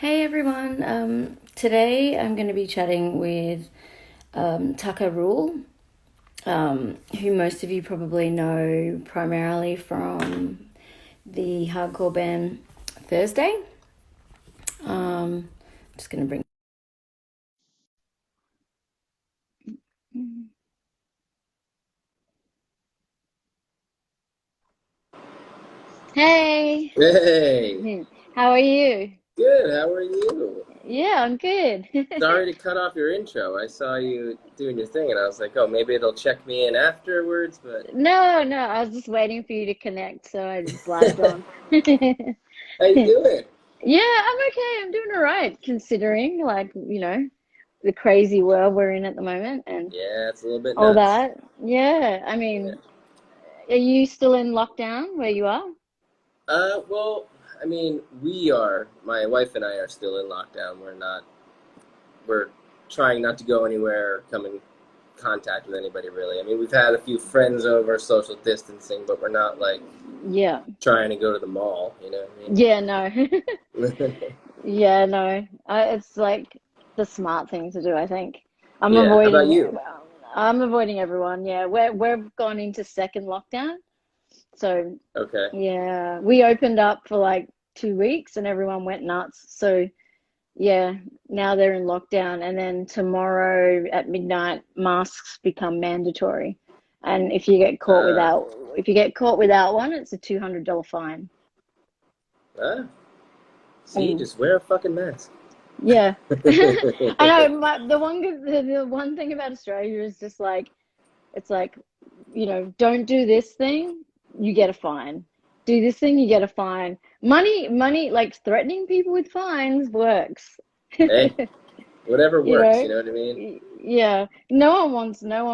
Hey everyone, today I'm going to be chatting with Tucker Rule, who most of you probably know primarily from the hardcore band Thursday. Just going to bring. Hey, Hey, how are you? good. How are you? Yeah, I'm good. Sorry to cut off your intro. I saw you doing your thing, and I was like, oh, maybe it'll check me in afterwards. But No, I was just waiting for you to connect, so I just blabbed on. how you doing? Yeah, I'm okay. I'm doing all right, considering, the crazy world we're in at the moment and Yeah, it's a little bit all nuts. that. Yeah, I Yeah. mean, are you still in lockdown where you are? Well, I mean, we are. My wife and I are still in lockdown. We're not. We're trying not to go anywhere, or come in contact with anybody really. I mean, we've had a few friends over, social distancing, but we're not like Yeah. trying to go to the mall. You know Yeah, no. what I mean? Yeah, no. It's like the smart thing to do, I think. I'm Yeah. How about avoiding you? I'm avoiding everyone. Yeah, we've gone into second lockdown. So, Okay. yeah, we opened up for like 2 weeks and everyone went nuts. So, yeah, now they're in lockdown, and then tomorrow at midnight, masks become mandatory. And Uh, if you get caught without one, it's a $200 fine. ah, see, And just wear a fucking mask. yeah, I know. The one thing about Australia is just like it's like don't do this thing, you get a fine. Do this thing, you get a fine. Money, like threatening people with fines works. Hey, whatever You works, know, you know what I mean? yeah, no one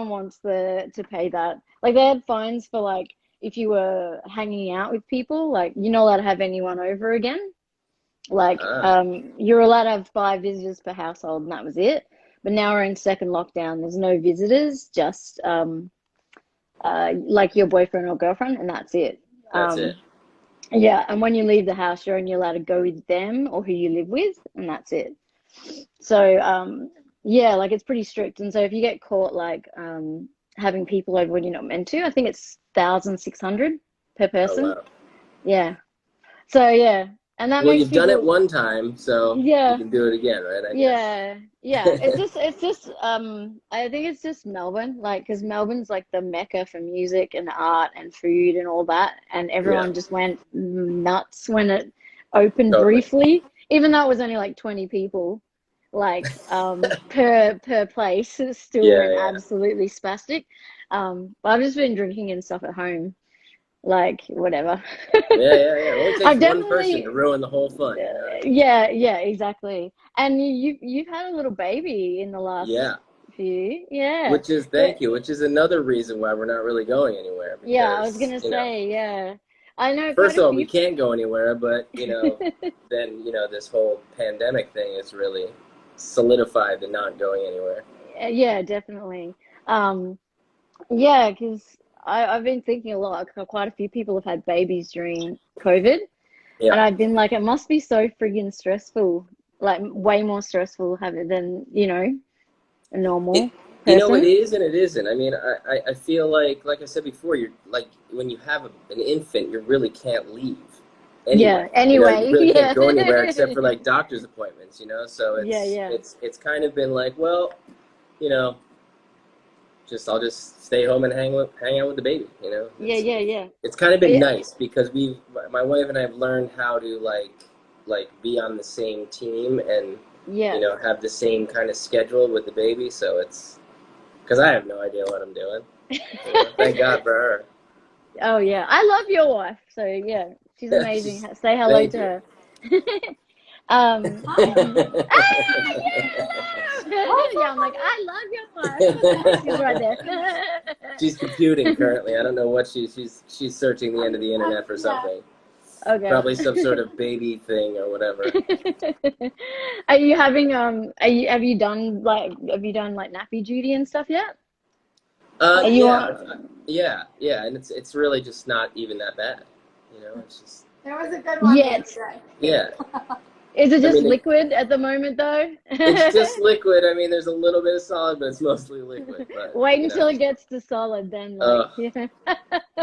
wants to pay that. Like they had fines for like if you were hanging out with people, like you're not allowed to have anyone over again. Like Ah, you're allowed to have 5 visitors per household, and that was it. But now we're in second lockdown. There's no visitors, just like your boyfriend or girlfriend, and that's it. that's it. Um, yeah, and when you leave the house, you're only allowed to go with them or who you live with, and that's it. So, yeah, like it's pretty strict. And so if you get caught like having people over when you're not meant to, I think it's 1,600 per Oh person. wow. Yeah. So yeah, and that Well, makes you've done it people, one time, so you yeah, can do it again, right? I guess. yeah. It's just I think it's just Melbourne, like because Melbourne's like the mecca for music and art and food and all that, and Yeah, everyone just went nuts when it opened totally. briefly, even though it was only like 20 people, like per place. It still Yeah, went yeah, absolutely spastic. But I've just been drinking and stuff at home, like whatever. yeah. It only takes I've one person definitely to ruin the whole fun, you know what I mean? yeah, exactly. And you've had a little baby in the last Yeah, few, yeah. thank But you, which is another reason why we're not really going anywhere yeah, I was because, gonna say, yeah. I know quite first a of all, we few. can't go anywhere, but then this whole pandemic thing is really solidified the not going anywhere. Yeah, definitely. Um, yeah, because I've been thinking a lot. Quite a few people have had babies during COVID, Yeah. and I've been like, it must be so friggin' stressful, like way more stressful have it than, a It, normal it person. is and it isn't. I mean, I feel like I said before, you're like when you have an infant, you really can't leave Yeah, anyway. You anyway, really can't yeah. go anywhere except for like doctor's appointments. So Yeah, yeah. it's kind of been like, well, you know, I'll just stay home and hang out with the baby. Yeah, yeah, yeah. It's kind of been Yeah, nice because my wife and I have learned how to like be on the same team and yeah. have the same kind of schedule with the baby. So it's because I have no idea what I'm doing. Thank God for her. Oh yeah. I love your wife. So yeah, she's amazing. Say hello Thank to you. her. Hello. Yeah, I'm like, I love your wife. She's right there. She's computing currently. I don't know what she's searching the end of the internet for something. Okay. Probably some sort of baby thing or whatever. Are you having have you done like nappy duty and stuff yet? Are you Yeah, on? yeah, and it's really just not even that bad. It's just Yeah, yeah. Is it I just mean, liquid at the moment though? it's just liquid. I mean, there's a little bit of solid, but it's mostly liquid. But Wait you until know, it gets to solid, then like, uh, yeah.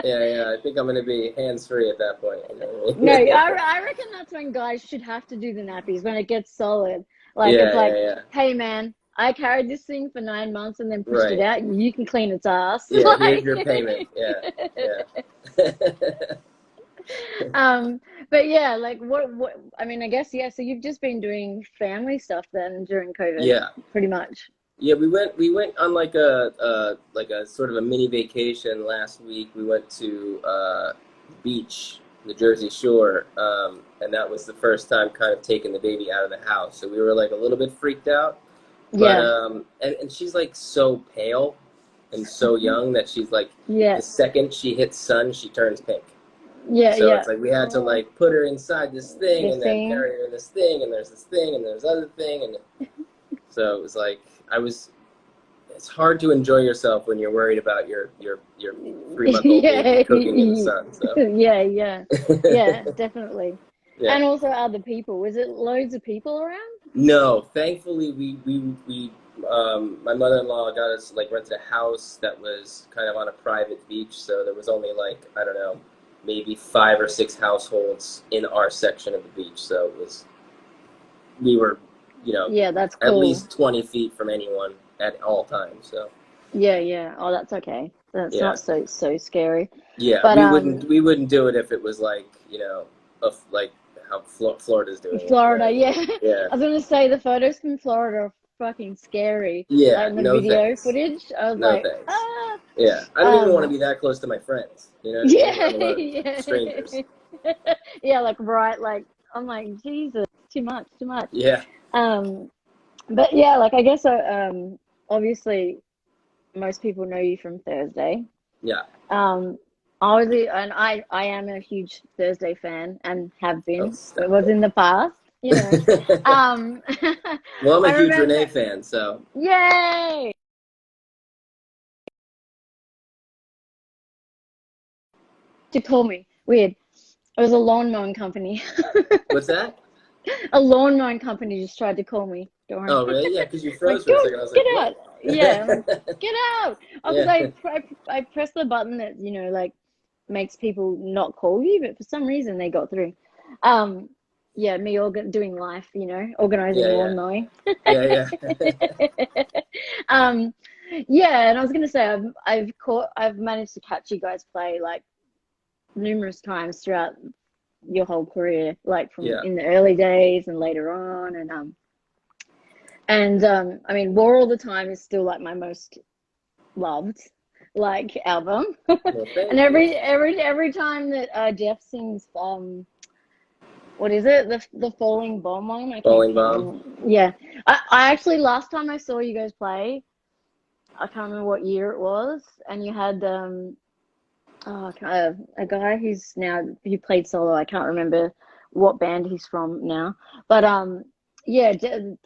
yeah. I think I'm gonna be hands free at that point. You know what I No, mean? I reckon that's when guys should have to do the nappies when it gets solid. Like it's Yeah, like, yeah, yeah. hey man, I carried this thing for 9 months and then pushed it Right. out. You can clean its ass. Yeah. Here's Like, your payment. Yeah, yeah. um, but yeah, like what? I mean, I guess yeah. So you've just been doing family stuff then during COVID, Yeah. pretty much. Yeah, we went on like a sort of a mini vacation last week. We went to beach, the Jersey Shore, and that was the first time kind of taking the baby out of the house. So we were like a little bit freaked out, but Yeah, and she's like so pale and so young that she's like yeah, the second she hits sun, she turns pink. yeah, So yeah. it's like we had to Oh, like put her inside this thing this and then thing. carry her in this thing, and there's this thing and there's other thing, and so it was like I was it's hard to enjoy yourself when you're worried about your 3 month old baby Yeah, cooking in the sun. So yeah, yeah, yeah, definitely. yeah, And also other people. Was it loads of people around? no. Thankfully, we my mother-in-law got us like rented a house that was kind of on a private beach, so there was only like I don't know, maybe 5 or 6 households in our section of the beach. So it was we were Yeah, that's at cool. least 20 feet from anyone at all times. So Yeah, yeah. Oh, that's okay. That's yeah. not so scary. Yeah, But we wouldn't do it if it was like like how Florida's doing it. You know Florida, what I yeah. mean? Yeah, I was gonna say the photos from Florida are fucking scary. yeah. Like in the No video thanks. footage, I was No like, thanks. ah. Yeah, I don't even want to Um, be that close to my friends. You know what I mean? yeah, Let alone yeah. strangers. Yeah, like right, like I'm like, Jesus, too much, too much. Yeah, Um, but yeah, like I guess obviously most people know you from Thursday. yeah. Um, I was, and I am a huge Thursday fan and have Oh, been. It stop was in the past, you know. it. Um, Well, I'm I a huge remember, Renee fan, so yay! To call me weird. It was a lawn mowing company. what's that? A lawn mowing company just tried to call me. Don't worry. Oh, really? Yeah, because you froze Like, for go a second. I was get like, what? out. Yeah, I'm like, get out. Oh, because Yeah. I pressed the button that, like makes people not call you, but for some reason they got through. Um, yeah, me doing life, organizing Yeah, lawn yeah, mowing. yeah, yeah. Um, yeah, and I was gonna say I've managed to catch you guys play like numerous times throughout your whole career, like from Yeah. in the early days and later on, and I mean, War All the Time is still like my most loved like album. Well, And thank you. every time that Jeff sings what is it? The Falling Bomb one? Bowling Can't bomb. remember. Yeah. I actually last time I saw you guys play, I can't remember what year it was, and you had a guy who played solo. I can't remember what band he's from now, but yeah,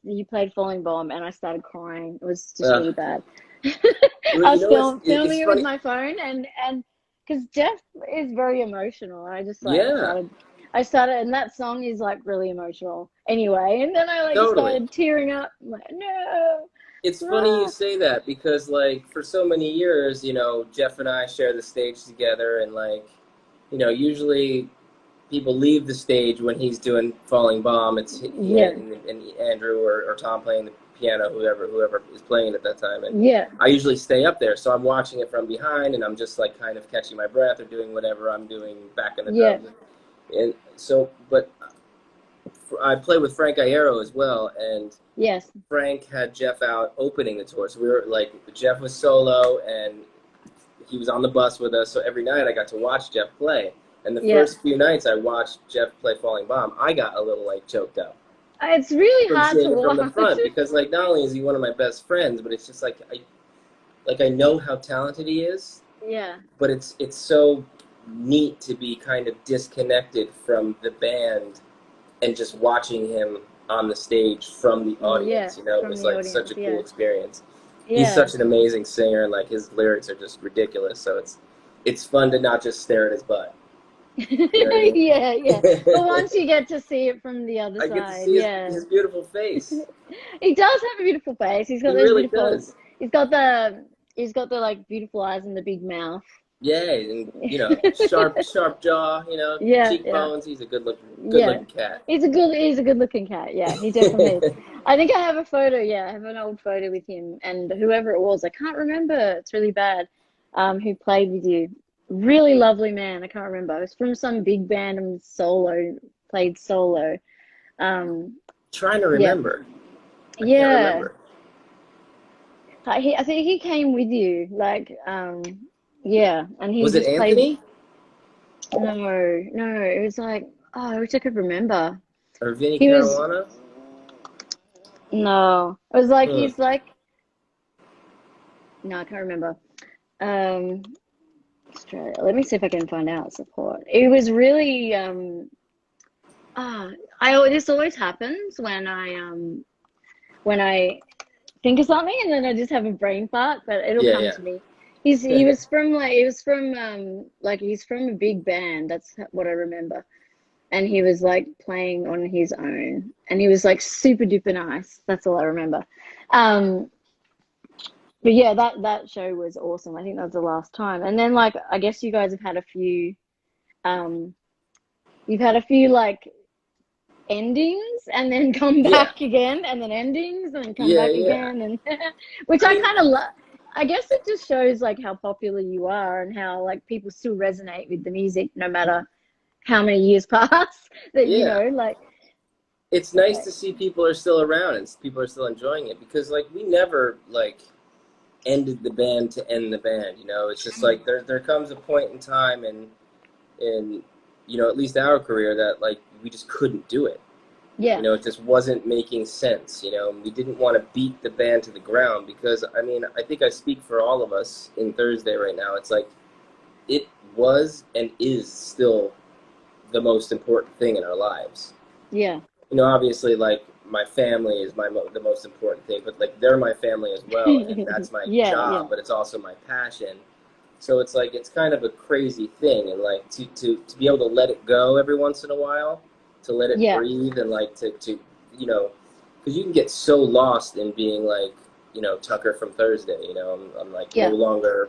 you played Falling Bomb, and I started crying. It was just Uh, really bad. I you was know what's filming it's it with funny. my phone, and because Jeff is very emotional, and I just like Yeah, started. I started, and that song is like really emotional anyway. And then I like totally. started tearing up. I'm like, no, It's funny you ah. say that because, like, for so many years, Jeff and I share the stage together, and like, usually people leave the stage when he's doing Falling Bomb. It's he Yeah, and Andrew or Tom playing the piano, whoever is playing at that time, and yeah, I usually stay up there, so I'm watching it from behind, and I'm just like kind of catching my breath or doing whatever I'm doing back in the yeah. drums, and so, but I play with Frank Iero as well, and Yes, Frank had Jeff out opening the tour. So we were like, Jeff was solo and he was on the bus with us. So every night I got to watch Jeff play. And the yeah. first few nights I watched Jeff play Falling Bomb, I got a little like choked up It's really from hard to seeing it from the watch. front because like not only is he one of my best friends, but it's just like I know how talented he is, Yeah, but it's so neat to be kind of disconnected from the band and just watching him on the stage from the yeah, audience. It from was the like such audience. a cool Yeah, experience. He's yeah, such an amazing singer, and like his lyrics are just ridiculous. So it's fun to not just stare at his butt. You know what I mean? Yeah, yeah. But once you get to see it from the other I get to side, see yeah. his beautiful face. He does have a beautiful face. He's got He those really beautiful, does. he's got the, he's got the like beautiful eyes and the big mouth. Yeah, and sharp jaw. Yeah, yeah, Cheekbones. He's a good yeah. looking cat. He's a good looking cat. Yeah, he definitely is. I think I have a photo. Yeah, I have an old photo with him and whoever it was. I can't remember. It's really bad. Who played with you? Really lovely man. I can't remember. It was from some big band and solo, played solo. Um, Trying to yeah, remember. I can't yeah. remember. I think he came with you. Like, yeah, and he Was it just played. Anthony No, no. It was like, oh, I wish I could remember. or Vinny He was Caruana? no. It was like Hmm. he's like no, I can't remember. Um, Australia. Let me see if I can find out support. It was really ah, this always happens when I think of something and then I just have a brain fart, but it'll Yeah, come yeah. to me. He was from like he was from like he's from a big band. That's what I remember. And he was like playing on his own, and he was like super duper nice. That's all I remember. Um, but yeah, that show was awesome. I think that was the last time. And then like I guess you guys have had a few um you've had a few like endings and then come Yeah, back again and then endings and then come yeah, back yeah. again and which I I mean, kind of love. I guess it just shows like how popular you are and how like people still resonate with the music no matter how many years pass that yeah. like It's nice to see people are still around and people are still enjoying it because like we never like ended the band to end the band. It's just like there comes a point in time in at least our career that like we just couldn't do it. yeah, It just wasn't making sense. We didn't want to beat the band to the ground because I mean I think I speak for all of us in Thursday right now. It's like it was and is still the most important thing in our lives. yeah. Obviously, like my family is the most important thing, but like they're my family as well, and that's my Yeah, job, yeah, but it's also my passion. So it's like it's kind of a crazy thing, and like to be able to let it go every once in a while, to let it yeah, breathe, and like to because you can get so lost in being like Tucker from Thursday. I'm like no yeah, longer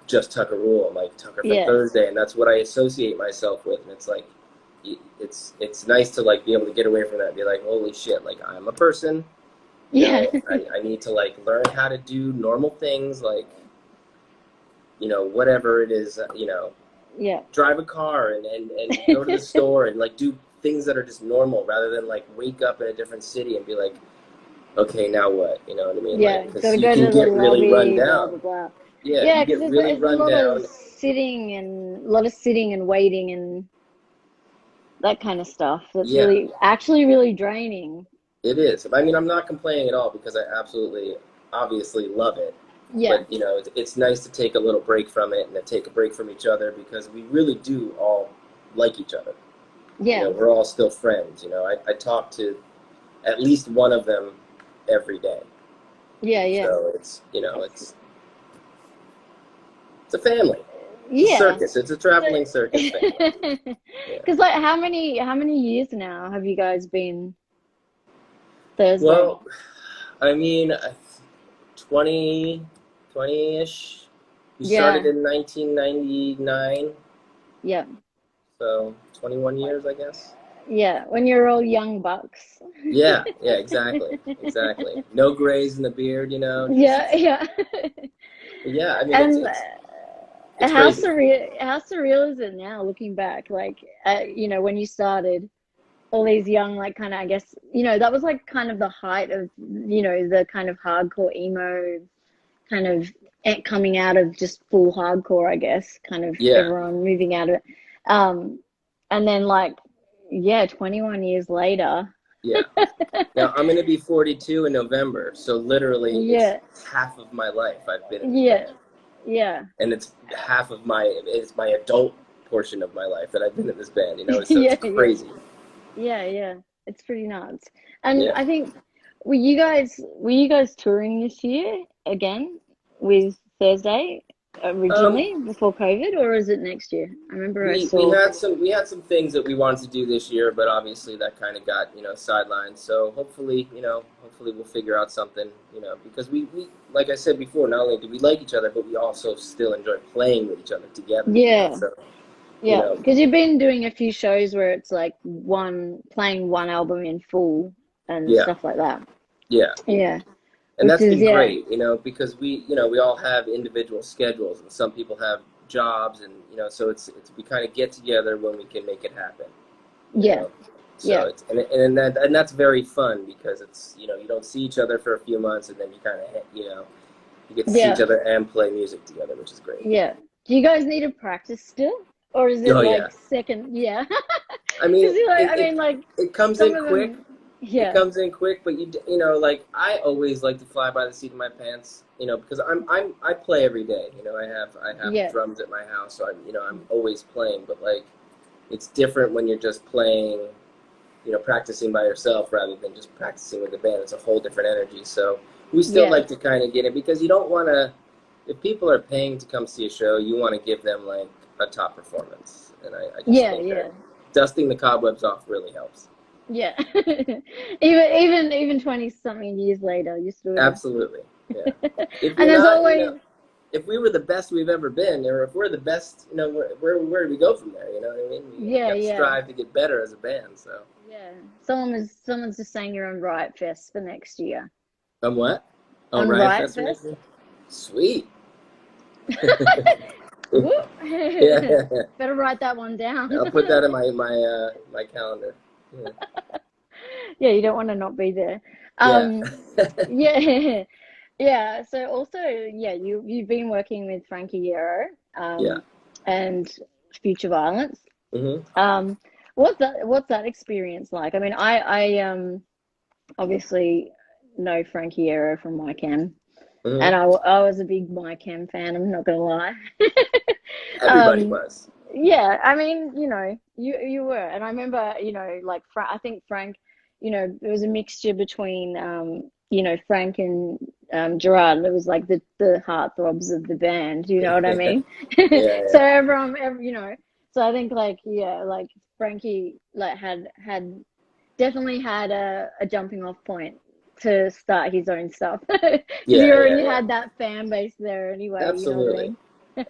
just Tucker Rule. I'm like Tucker from yeah, Thursday, and that's what I associate myself with, and it's like it's nice to like be able to get away from that and be like, holy shit, like I'm a person, yeah, I need to like learn how to do normal things like whatever it is, yeah, drive a car and go to the store and like do things that are just normal rather than like wake up in a different city and be like, okay, now what? You know what I mean? yeah. Like, because Gotta you go can to the get really run lobby, blah down. blah blah. Yeah, Yeah, you because get really it's a run lot of down. sitting and a lot of sitting and waiting and that kind of stuff. That's Yeah, really actually really draining. it is. I mean, I'm not complaining at all because I absolutely, obviously love it. Yeah, But it's nice to take a little break from it and to take a break from each other because we really do all like each other. yeah, We're all still friends. I talk to at least one of them every day. yeah, yeah. So it's That's it's a family. It's a yeah. circus. It's a traveling circus family. Yeah. Because like how many years now have you guys been Thursday? Well, I mean, 20, 20-ish. We started Yeah, in 1999, yeah, so 21 years, I guess. yeah. When you're all young bucks. Yeah, yeah, exactly, exactly. No grays in the beard. Just Yeah, yeah. yeah. I mean, it's And it's it's crazy. how surreal is it now looking back? Like, when you started, all these young, like, kind of, I guess, that was like kind of the height of, the kind of hardcore emo kind of coming out of just full hardcore, I guess, kind of Yeah, everyone moving out of it. Um, and then like, yeah, 21 years later. yeah. Now I'm gonna be 42 in November, so literally it's Yeah, half of my life I've been in this yeah, band, yeah, and it's my adult portion of my life that I've been in this band. So it's yeah, yeah, crazy. yeah, yeah. It's pretty nuts. And Yeah. I think were you guys touring this year again with Thursday? Um, originally before COVID, or is it next year? I remember I we saw. had some things that we wanted to do this year, but obviously that kind of got sidelined. So hopefully we'll figure out something, because we like I said before, not only do we like each other, but we also still enjoy playing with each other together. Yeah, So you yeah, know because you've been doing a few shows where it's like playing one album in full and yeah, stuff like that. yeah. Yeah, And which that's is been yeah, great, because we all have individual schedules, and some people have jobs, and so it's we kind of get together when we can make it happen, you yeah, know. So yeah, it's and that's very fun because it's you don't see each other for a few months, and then you kind of you get to see each yeah, other and play music together, which is great. yeah. Do you guys need to practice still, or is it Oh like yeah, second? Yeah, I because mean you like, it I it, mean, like it comes some in of quick. them. It Yeah, comes in quick, but like I always like to fly by the seat of my pants, because I play every day. I have yeah, drums at my house, so I'm always playing. But like, it's different when you're just playing, practicing by yourself rather than just practicing with the band. It's a whole different energy. So we still yeah, like to kind of get it because you don't want to. If people are paying to come see a show, you want to give them like a top performance, and I just yeah, think that yeah. dusting the cobwebs off really helps. Yeah. Even 20 something years later, you still Absolutely. Yeah. If and you're there's not, always if we were the best we've ever been, or if we're the best, where do we go from there? You know what I mean? We yeah, got to yeah. strive to get better as a band. So, Yeah. Someone's just saying you're on Riot Fest for next year. what? Oh, On Riot Riot Fest for next Fest? year. Sweet. Whoop. Yeah, Better write that one down. I'll put that in my calendar. Yeah. Yeah, you don't want to not be there. Yeah. Yeah. Yeah, so also, yeah, you've been working with Frankie Iero, Yeah. and Future Violence. Mhm. Um, what's that experience like? I mean, I obviously know Frankie Iero from My Chem, and Mhm. I was a big My Chem fan. I'm not gonna lie. Everybody Um, was. yeah, I mean, you were, and I remember, like I think Frank, it was a mixture between, Frank and Gerard. It was like the heartthrobs of the band. You know what I Yeah. mean? Yeah. So so I think like yeah, like Frankie like had definitely had a jumping off point to start his own stuff because he Yeah. Yeah. already Yeah. had that fan base there anyway. You know what I Absolutely. mean?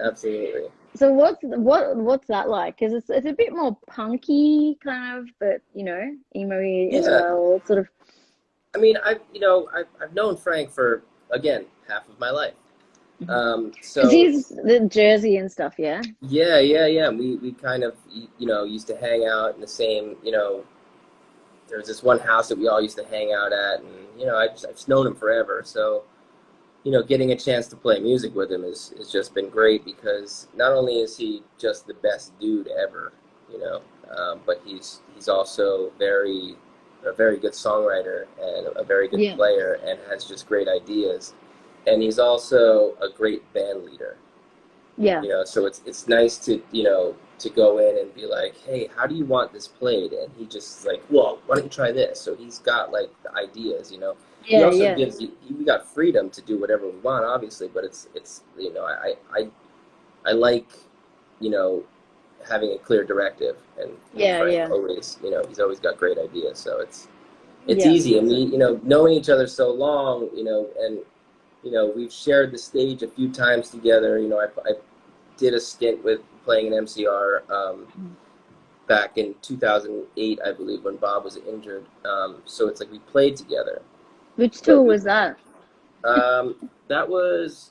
Absolutely. So what's that like? Because it's a bit more punky kind of, but emo-y as Yeah. well. Sort of. I mean, I've known Frank for again half of my life. Because So he's the Jersey and stuff, yeah. yeah, yeah, yeah. We kind of used to hang out in the same. There was this one house that we all used to hang out at, and I've just known him forever. So getting a chance to play music with him is just been great because not only is he just the best dude ever, but he's also a very good songwriter and a very good Yeah, player and has just great ideas, and he's also a great band leader. yeah, So it's nice to to go in and be like, hey, how do you want this played? And he just like, well, why don't you try this? So he's got like the ideas. He yeah, also yeah, gives you we got freedom to do whatever we want, obviously, but it's I like having a clear directive, and yeah, Frank yeah, always he's always got great ideas, so it's yeah. easy. And we knowing each other so long, and we've shared the stage a few times together. I did a stint with playing an MCR back in 2008, I believe, when Bob was injured. So it's like we played together, Which tour but was that? that was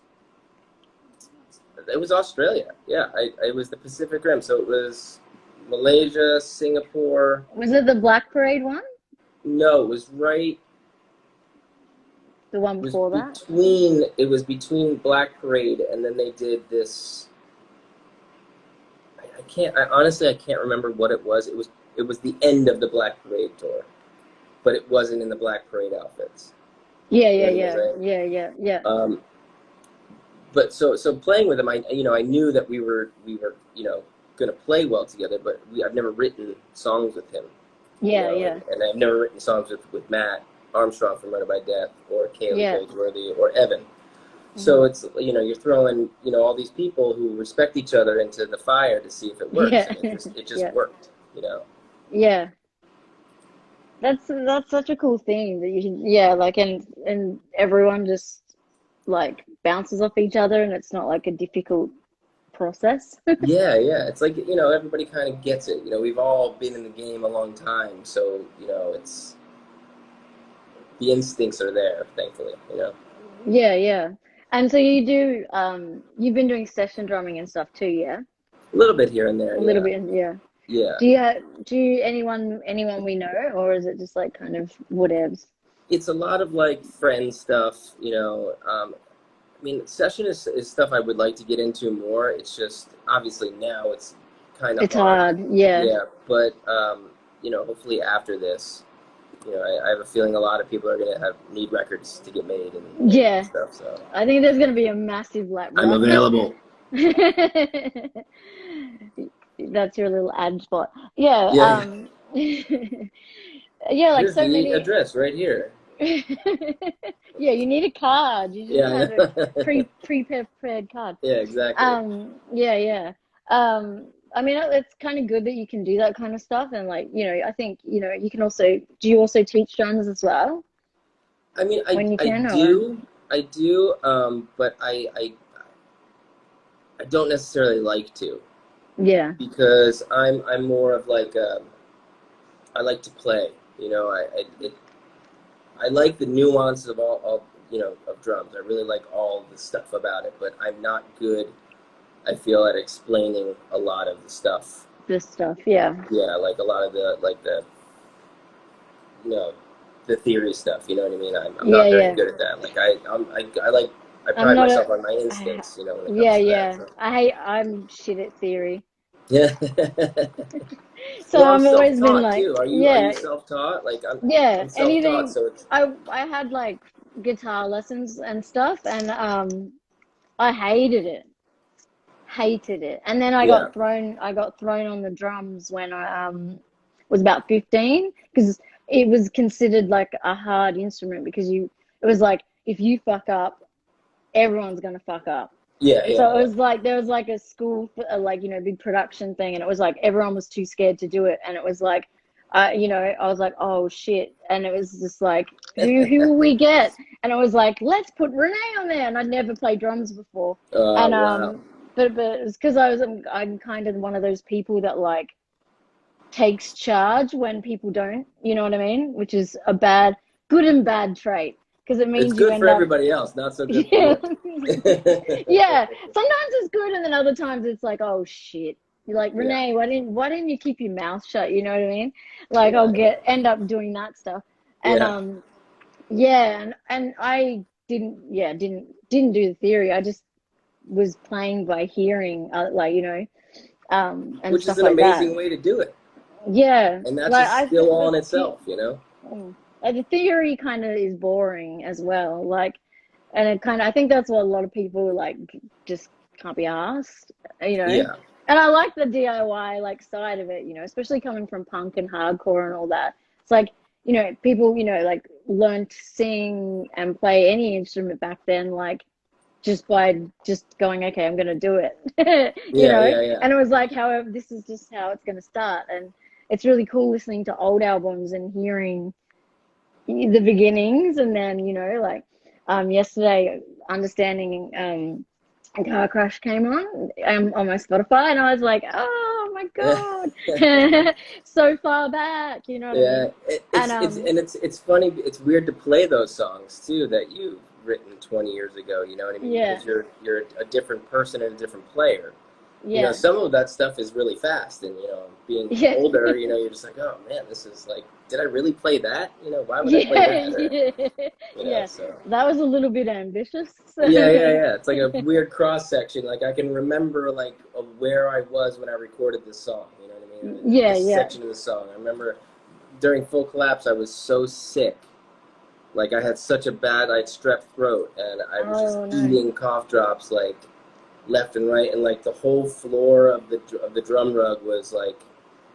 it was Australia. Yeah, it was the Pacific Rim, so it was Malaysia, Singapore. Was it the Black Parade one? No, it was right. The one It was before that? between Black Parade, and then they did this. I honestly I can't remember what it was. It was the end of the Black Parade tour, but it wasn't in the Black Parade outfits. Yeah, You yeah, know what I'm yeah, saying? yeah, yeah, yeah, But so playing with him, I knew that we were gonna play well together, but I've never written songs with him, yeah, yeah, and I've never written songs with Matt Armstrong from Murder by Death or Kaylee yeah, Goldsworthy or Evan. So it's, you know, you're throwing, you know, all these people who respect each other into the fire to see if it works, Yeah. and it just Yeah. worked, you know. Yeah. That's such a cool thing that you can, yeah, like, and everyone just like bounces off each other and it's not like a difficult process. Yeah, yeah. It's like, you know, everybody kind of gets it. You know, we've all been in the game a long time, so, you know, it's the instincts are there, thankfully, you know. Yeah, yeah. And so you do you've been doing session drumming and stuff too, yeah? A little bit here and there, A little yeah. bit, yeah. Yeah. Do you anyone we know, or is it just like kind of whatevs? It's a lot of like friend stuff, you know. I mean, session is stuff I would like to get into more. It's just obviously now it's kind of It's hard. hard, yeah. Yeah, but you know, hopefully after this, you know, I have a feeling a lot of people are gonna need records to get made and Yeah. stuff. So I think there's gonna be a massive like I'm run. available. That's your little ad spot. Yeah, Yeah, yeah. yeah, like Here's so the many. address right here. Yeah, you need a card. You should Yeah, have a I know. prepared card. Yeah, exactly. Yeah, yeah. I mean, it's kind of good that you can do that kind of stuff, and like, you know, I think, you know, you can also, do you also teach drums as well I mean, when you I can, or do, but I don't necessarily like to yeah, because I'm more of like I like to play. You know, I like the nuance of all you know of drums. I really like all the stuff about it, but I'm not good. I feel at explaining a lot of the stuff. this stuff, yeah, Yeah, like a lot of the you know the theory stuff. You know what I mean? I'm yeah, not very yeah. good at that. Like I like I I'm pride not myself a, on my I, instincts. You know when it comes yeah, to that. yeah. So. I'm shit at theory, Yeah. so Well, I'm I've always been self-taught like, too. Are you yeah, self-taught? Like yeah. I'm self-taught, Anything. so it's I had like guitar lessons and stuff, and I hated it. And then yeah, I got thrown on the drums when I was about 15 because it was considered like a hard instrument because it was like if you fuck up, everyone's gonna fuck up. yeah, So yeah, it yeah. was like there was like a school like, you know, big production thing, and it was like everyone was too scared to do it, and it was like you know, I was like, oh shit, and it was just like who will we get? And I was like, let's put Renee on there, and I'd never played drums before, and Wow. but it was because I'm kind of one of those people that like takes charge when people don't, you know what I mean? Which is a good and bad trait because it It's means you good for end up, everybody else, not so good for yeah, you. yeah. Sometimes it's good, and then other times it's like, oh shit. You're like, Yeah, Renee, why didn't you keep your mouth shut? You know what I mean? Like yeah, end up doing that stuff. And yeah. yeah, and I didn't do the theory. I just was playing by hearing, like, you know, and Which is stuff an like that. amazing way to do it, Yeah, and that's a like I skill think all in itself, you know. like the theory kind of is boring as well. Like, and it kind of, I think that's what a lot of people like just can't be asked, you know. Yeah, And I like the DIY like side of it, you know, especially coming from punk and hardcore and all that. It's like, you know, people, you know, like learn to sing and play any instrument back then, like just by just going, okay, I'm gonna do it, you yeah, know. yeah, yeah, And it was like, however, this is just how it's gonna start, and it's really cool listening to old albums and hearing the beginnings, and then, you know, like yesterday, understanding Car Crash came on my Spotify, and I was like, oh my yeah. god, so far back, you know what I Yeah, mean? And it's funny. It's weird to play those songs too that you've written 20 years ago. You know what I mean? yeah, Because you're a different person and a different player. You know, yeah, some of that stuff is really fast, and you know, being yeah, older, you know, you're just like, oh man, this is like, did I really play that? You know, why would I play yeah, that? Or yeah, you know, yeah. so That was a little bit ambitious. yeah, yeah, yeah. It's like a weird cross section. Like I can remember like of where I was when I recorded this song. You know what I mean? In Yeah, this yeah. section of the song, I remember during Full Collapse, I was so sick. Like I had such a bad, I had strep throat, and I was just Oh no. eating cough drops like left and right, and like the whole floor of the drum rug was like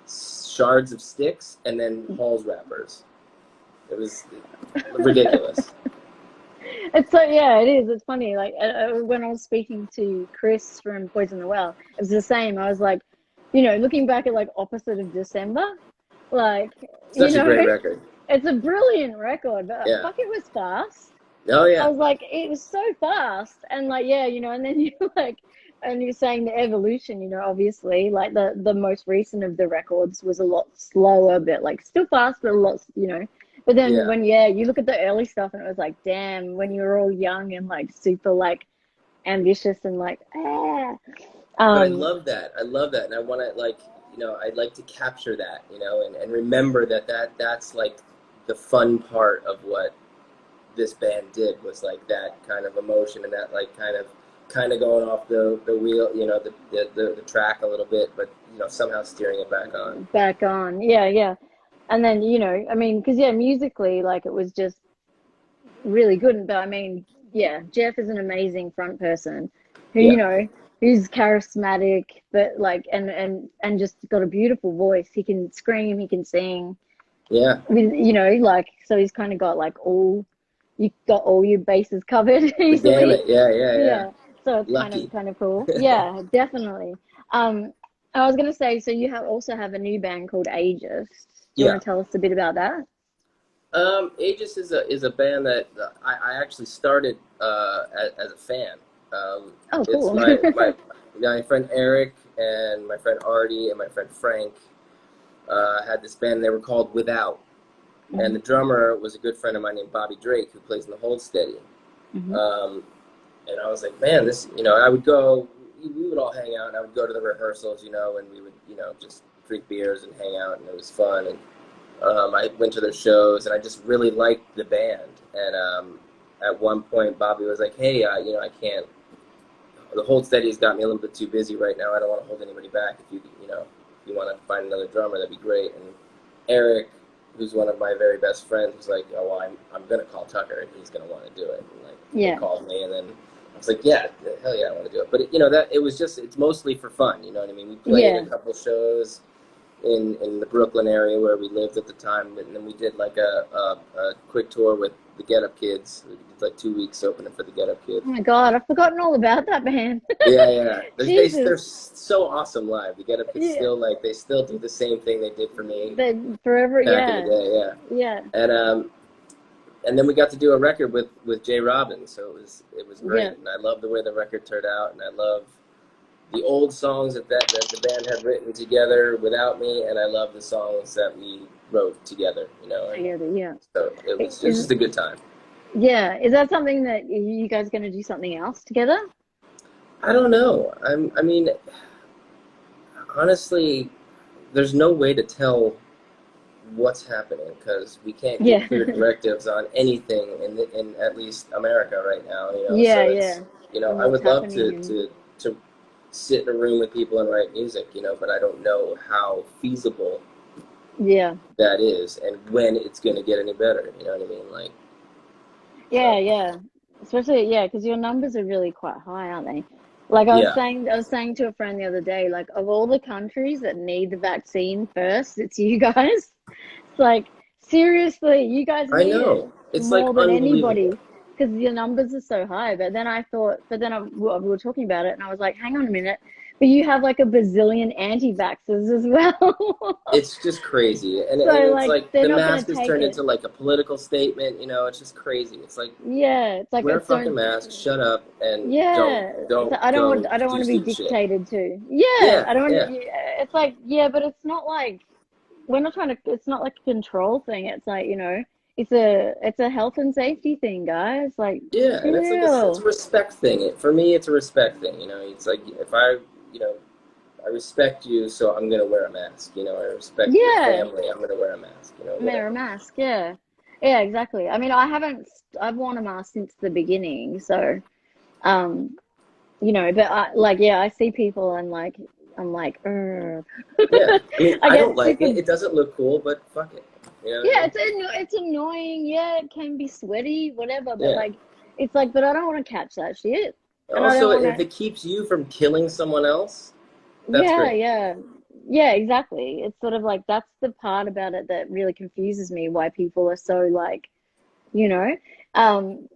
shards of sticks and then Halls wrappers. It was ridiculous. It's so, yeah, it is. It's funny. Like when I was speaking to Chris from Poison the Well, it was the same. I was like, looking back at like Opposite of December, like, you Such a know, great record. it's a brilliant record, but Yeah. fuck, it was fast. Oh I yeah. was like, it was so fast. And like, yeah, and then and you're saying the evolution, obviously, like the most recent of the records was a lot slower, but like still fast, but a lot. But then Yeah. when, yeah, you look at the early stuff and it was like, damn, when you were all young and like super like ambitious and like, ah. But I Um, love that. I love that, and I want to like, I'd like to capture that, and remember that's like the fun part of what this band did was like that kind of emotion and that like kind of going off the wheel, the track a little bit, but somehow steering it back on. Back on. Yeah, yeah. And then, I mean, because yeah, musically, like it was just really good. But I mean, yeah, Jeff is an amazing front person who, Yeah, who's charismatic, but like, and just got a beautiful voice. He can scream, he can sing. yeah, I mean, like, so he's kind of got like you got all your bases covered the easily. gamut. Yeah, yeah, yeah. Yeah. So it's kind Lucky. of kind of cool. Yeah, definitely. Um, I was gonna say, so you also have a new band called Aegis. Do you Yeah. want to tell us a bit about that? Aegis is a band that I actually started as a fan. Oh, It's cool. my friend Eric and my friend Artie and my friend Frank had this band. They were called Without, and Hmm. the drummer was a good friend of mine named Bobby Drake, who plays in the Hold Steady. Hmm. Um, and I was like, man, I would go. We would all hang out, and I would go to the rehearsals, and we would, just drink beers and hang out, and it was fun. And I went to their shows, and I just really liked the band. And at one point, Bobby was like, "Hey, I can't. The Hold Steady's got me a little bit too busy right now. I don't want to hold anybody back. If you want to find another drummer, that'd be great." And Eric, who's one of my very best friends, was like, "Oh, well, I'm gonna call Tucker, and he's gonna want to do it." And like they Yeah. called me, and then I was like, "Yeah, hell yeah, I want to do it." But that it was just it's mostly for fun. You know what I mean? We played a Yeah. couple shows in the Brooklyn area where we lived at the time, and then we did like a quick tour with the Get Up Kids. We did like 2 weeks opening for the Get Up Kids. Oh my God, I've forgotten all about that band. Yeah, yeah. They're Jesus. so awesome live. The Get Up Kids Yeah. still they still do the same thing they did for me The forever. back in the Yeah. day. Yeah, Yeah. and then we got to do a record with Jay Robbins, so it was great, Yeah. and I love the way the record turned out, and I love the old songs that the band had written together without me, and I love the songs that we wrote together, and Together. Yeah. so it was Is just a good time. Yeah. Is that something that you guys going to do something else together? I don't know. I mean, honestly, there's no way to tell what's happening because we can't get Yeah. clear directives on anything in at least America right now, Yeah. so Yeah. it's, And I what's would love happening to sit in a room with people and write music, but I don't know how feasible yeah. that is and when it's going to get any better, you know what I mean? Like, Yeah. so, Yeah. Especially, yeah, because your numbers are really quite high, aren't they? Like yeah, I was saying to a friend the other day, like of all the countries that need the vaccine first, it's you guys. It's like, seriously, you guys I need it know. It's like more than unbelievable. anybody because your numbers are so high. But then I thought, we were talking about it and I was like, hang on a minute. But you have like a bazillion anti-vaxxers as well. It's just crazy. And So it's like like they're the not going mask to has take turned it. into like a political statement, it's just crazy. It's like, Yeah, it's like wear a it's fucking so mask, shut up, and don't yeah. It's don't I don't go want I don't want do to be stupid shit. dictated to. Yeah, Yeah, I don't want yeah, yeah, it's like yeah, but it's not like we're not trying to it's not like a control thing. It's like, it's a health and safety thing, guys. Like yeah. And it's a chill. respect thing. For me, it's a respect thing. It's like if you know, I respect you, so I'm gonna wear a mask. I respect your Yeah, family, I'm gonna wear a mask. wear a Whatever. mask. Yeah. Yeah, exactly. I mean, I've worn a mask since the beginning, so um, but yeah, I see people and like I'm like, "Ugh." Yeah, I mean, I I don't get like sick it. of. It doesn't look cool, but fuck it. You know what I Yeah, mean? it's annoying. Yeah, it can be sweaty, whatever. But Yeah. like, it's like, but I don't want to catch that shit, and I don't Also, want if to. it keeps you from killing someone else, that's Yeah, great. yeah, yeah. Exactly. It's sort of like that's the part about it that really confuses me. Why people are so like, you know, um,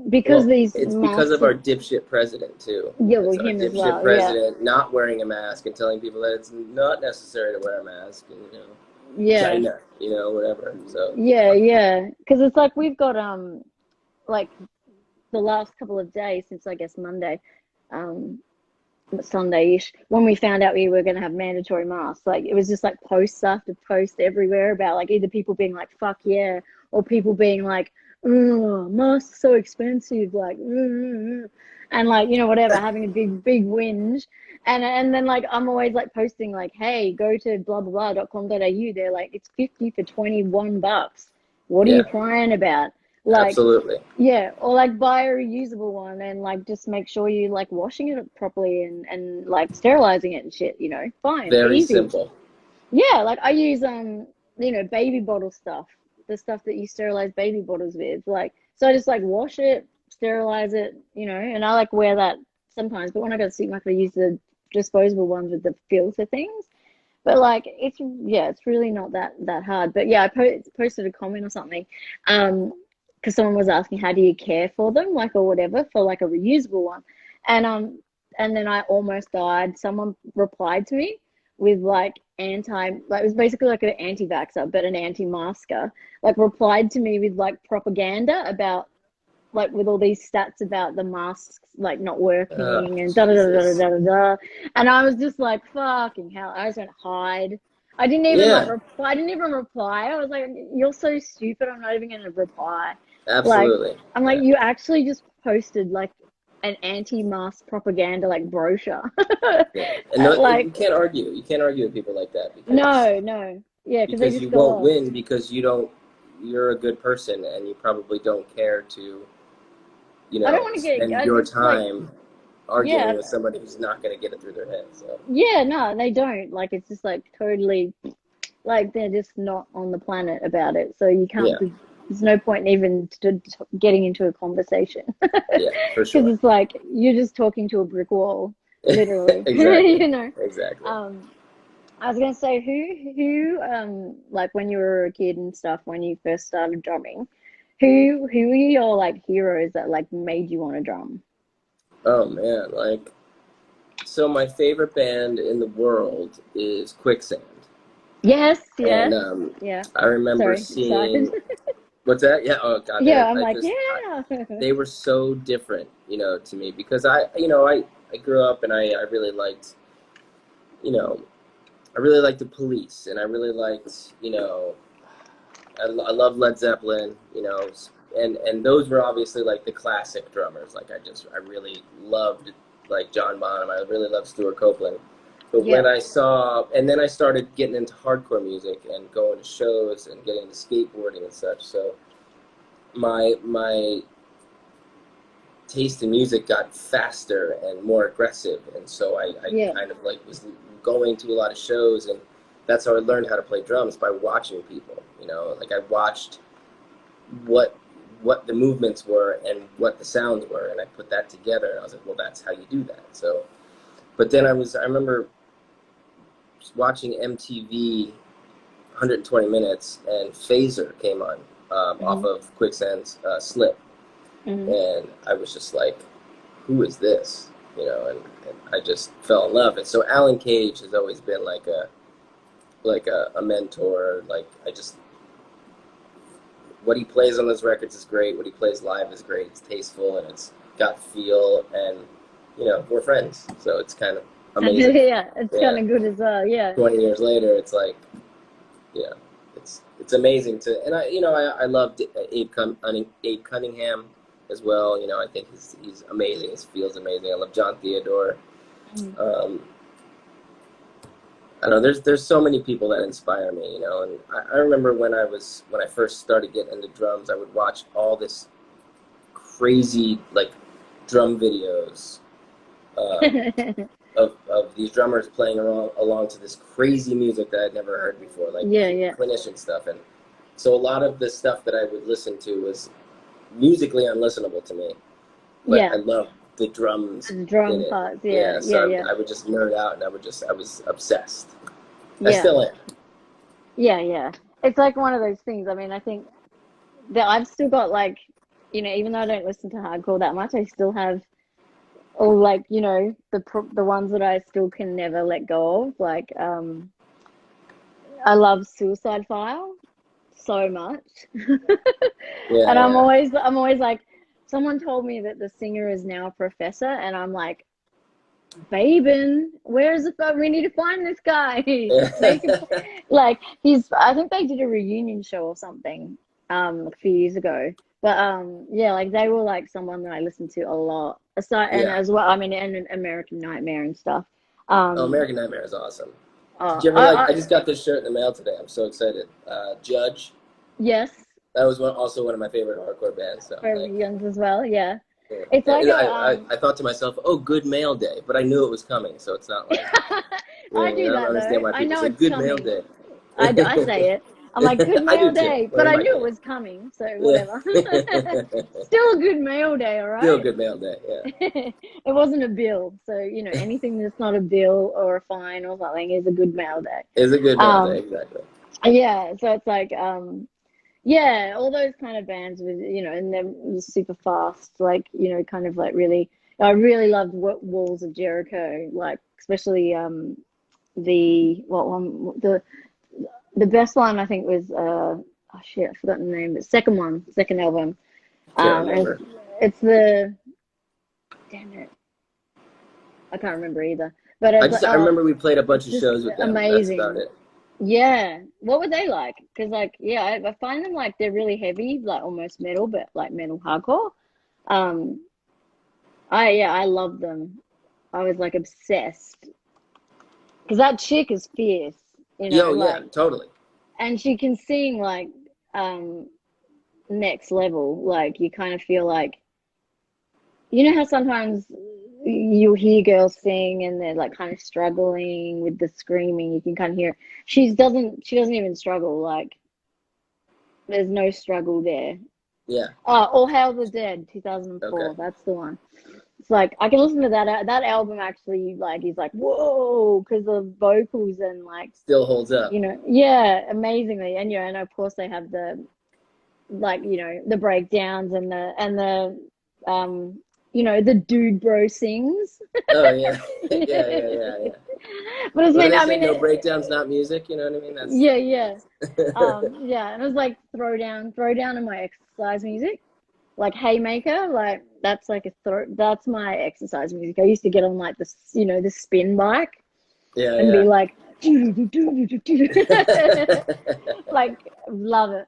because Well, these it's because masks of are, our dipshit president too. yeah, well, It's our him as dipshit well, yeah. president not wearing a mask and telling people that it's not necessary to wear a mask, and Yeah. China, whatever. So Yeah, yeah. Because it's like we've got like the last couple of days since I guess Monday, um Sunday-ish, when we found out we were going to have mandatory masks, like it was just like posts after post everywhere about like either people being like fuck yeah, or people being like, oh, masks so expensive, like and like whatever, having a big whinge. And then like I'm always like posting like, hey, go to blah blah blah.com.au, they're like it's 50 for $21, what are you yeah, crying about? Like, absolutely. yeah, or like buy a reusable one and like just make sure you like washing it properly and like sterilizing it and shit, fine, Very easy. simple. Yeah, like I use baby bottle stuff, the stuff that you sterilize baby bottles with. Like, so I just like wash it, sterilize it, and I like wear that sometimes, but when I go to the supermarket I use the disposable ones with the filter things. But like it's really not that hard. But yeah, I posted a comment or something, because someone was asking how do you care for them, like, or whatever, for like a reusable one, and and then I almost died. Someone replied to me with like like it was basically like an anti-vaxxer but an anti-masker, like replied to me with like propaganda about like with all these stats about the masks like not Oh, working and da da da da Jesus. da da da. And I was just like, fucking hell. I just went hide. I didn't even like Yeah, reply. I didn't even reply. I was like, you're so stupid. I'm not even gonna reply. Like, absolutely. I'm like, Yeah. you actually just posted like an anti-mask propaganda like brochure. Yeah. And no, you Like, can't argue. You can't argue with people like that no, no, yeah, because they because you just go won't off. win because you're a good person and you probably don't care to, I don't want to get. spend I your just like, time arguing yeah, with somebody who's not going to get it through their head. So yeah, no, they don't. Like, it's just like totally. Like they're just not on the planet about it, so you can't yeah, be, there's no point even getting into a conversation yeah, for because sure. it's like you're just talking to a brick wall, literally. Exactly, exactly. I was gonna say who like when you were a kid and stuff, when you first started drumming, who were your like heroes that like made you want to drum? Oh man, like so my favorite band in the world is Quicksand, Yes, and yes, yeah. I remember Sorry, excited. seeing what's that? Yeah, oh god, Yeah, I'm I like, just yeah. they were so different, to me because I grew up and I really liked, you know, I really liked the Police and I really liked, I love Led Zeppelin, and those were obviously like the classic drummers. Like I really loved like John Bonham. I really loved Stuart Copeland. But Yeah. when and then I started getting into hardcore music and going to shows and getting into skateboarding and such. So my taste in music got faster and more aggressive, and so I Yeah. kind of like was going to a lot of shows, and that's how I learned how to play drums by watching people. Like I watched what the movements were and what the sounds were, and I put that together, and I was like, well, that's how you do that. So, but then I remember watching MTV 120 Minutes, and Phaser came on off Hmm. of Quicksand's Slip. Hmm. And I was just like, who is this? And I just fell in love. And so Alan Cage has always been like a mentor. Like I just what he plays on those records is great. What he plays live is great. It's tasteful and it's got feel, and we're friends. So it's kind of amazing. Yeah, it's kind Yeah. of good as well. Yeah. 20 years later, it's like, yeah, it's amazing to, and I loved Abe Cunningham as well. I think he's amazing. He feels amazing. I love John Theodore. Mm. Um, I don't know. There's so many people that inspire me. And I remember when I first started getting into drums, I would watch all this crazy like drum videos. Of these drummers playing along to this crazy music that I'd never heard before, like Yeah, yeah, clinician stuff. And so a lot of the stuff that I would listen to was musically unlistenable to me, but yeah. I loved the drums The in drum it. parts. Yeah, Yeah, yeah, so yeah, I would just nerd out, and I was obsessed. I yeah, still am. yeah, yeah. It's like one of those things. I mean, I think that I've still got like you know, even though I don't listen to hardcore that much, I still have all like, you know, the ones that I still can never let go of. Like, I love Suicide File so much. Yeah, And yeah. I'm always like, someone told me that the singer is now a professor, and I'm like, Baben, where's the phone? We need to find this guy. Make him like he's. I think they did a reunion show or something a few years ago. But yeah, like they were like someone that I listened to a lot. Aside and Yeah. as well, I mean, and American Nightmare and stuff. Oh, Um, American Nightmare is awesome. Did oh, you ever like? I just got this shirt in the mail today. I'm so excited. Judge. yes, That was also one of my favorite hardcore bands. So for like, Youngs as well. Yeah, yeah. it's like a I thought to myself, oh, good mail day, but I knew it was coming, so it's not like, yeah, I I do don't that though. understand why I people know say it's good mail coming. day. I say it. I'm like, good I mail do too. day, What but I am I knew it kidding? was coming, so Yeah. whatever. Still a good mail day, all Still right? good mail day. Yeah. It wasn't a bill, so you know anything that's not a bill or a fine or something is a good mail day. It's a good mail day. Um, Exactly. yeah, so it's like yeah, all those kind of bands with you know, and they're super fast, like you know, kind of like really. I really loved Walls of Jericho, like especially the what one the best one I think was oh shit, I've forgotten the name, but second album. Can't And remember. it's the damn it, I can't remember either. But I remember we played a bunch it's of just shows with them. That's about amazing. it. Yeah, what were they like? Because like yeah, I find them like they're really heavy, like almost metal, but like metal hardcore. Um, I love them. I was like obsessed because that chick is fierce, you know, Yo, yeah, like, totally. and she can sing like um next level. Like you kind of feel like you know how sometimes you hear girls sing and they're like kind of struggling with the screaming. You can kind of hear she doesn't even struggle. Like there's no struggle there. Yeah. Oh, All Hail the Dead, Okay. 2004. That's the one. It's like I can listen to that album actually. Like he's like whoa because of vocals and like Still holds up. you know yeah amazingly and yeah and of course they have the like you know the breakdowns and the you know the dude bro sings. Oh yeah. But Yeah. it's What do mean they I say? mean No breakdowns, not music. You know what I mean? That's yeah yeah yeah and it was like throw down in my exercise music like Haymaker like that's like a throw that's my exercise music. I used to get on like this you know the spin bike and be yeah, like like love it.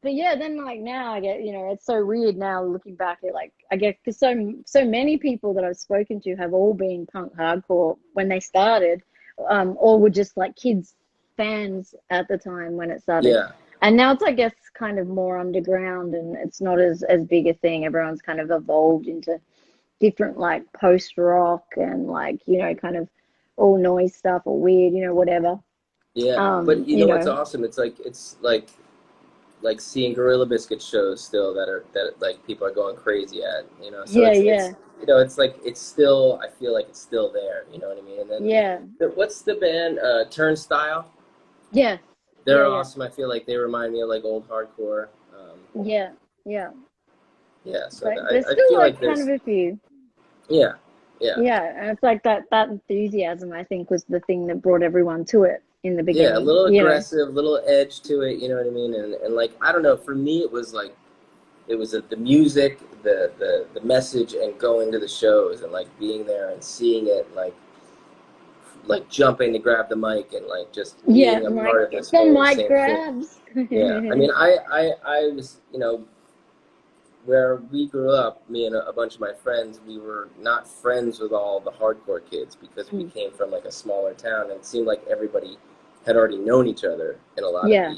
But yeah, then like now I get, you know, it's so weird now looking back at like I get because so many people that I've spoken to have all been punk hardcore when they started, or were just like kids fans at the time when it started. yeah, And now it's I guess kind of more underground and it's not as big a thing. Everyone's kind of evolved into different like post rock and like, you know, kind of all noise stuff or weird, you know, whatever. yeah. But you You know what's know, awesome? It's like seeing Gorilla Biscuit shows still that like people are going crazy at. You know, so yeah, it's yeah, you know it's like it's still I feel like it's still there. You know what I mean? And then yeah, what's the band Turnstile? yes, yeah, They're yeah, awesome. I feel like they remind me of like old hardcore. yeah, yeah. Yeah, It's so like there's I still feel like like kind there's of a few. yeah, yeah. Yeah, and it's like that enthusiasm I think was the thing that brought everyone to it in the Yeah, a beginning, little you know. aggressive, little edge to it, you know what I mean? And like I don't know, for me it was like it was the music, the message and going to the shows and like being there and seeing it like jumping to grab the mic and like just Yeah, being a Mike, part of get this the whole mic same thing. grabs. Yeah. I mean I was, you know, where we grew up, me and a bunch of my friends, we were not friends with all the hardcore kids because we Mm, came from like a smaller town and it seemed like everybody had already known each other in a lot of yeah,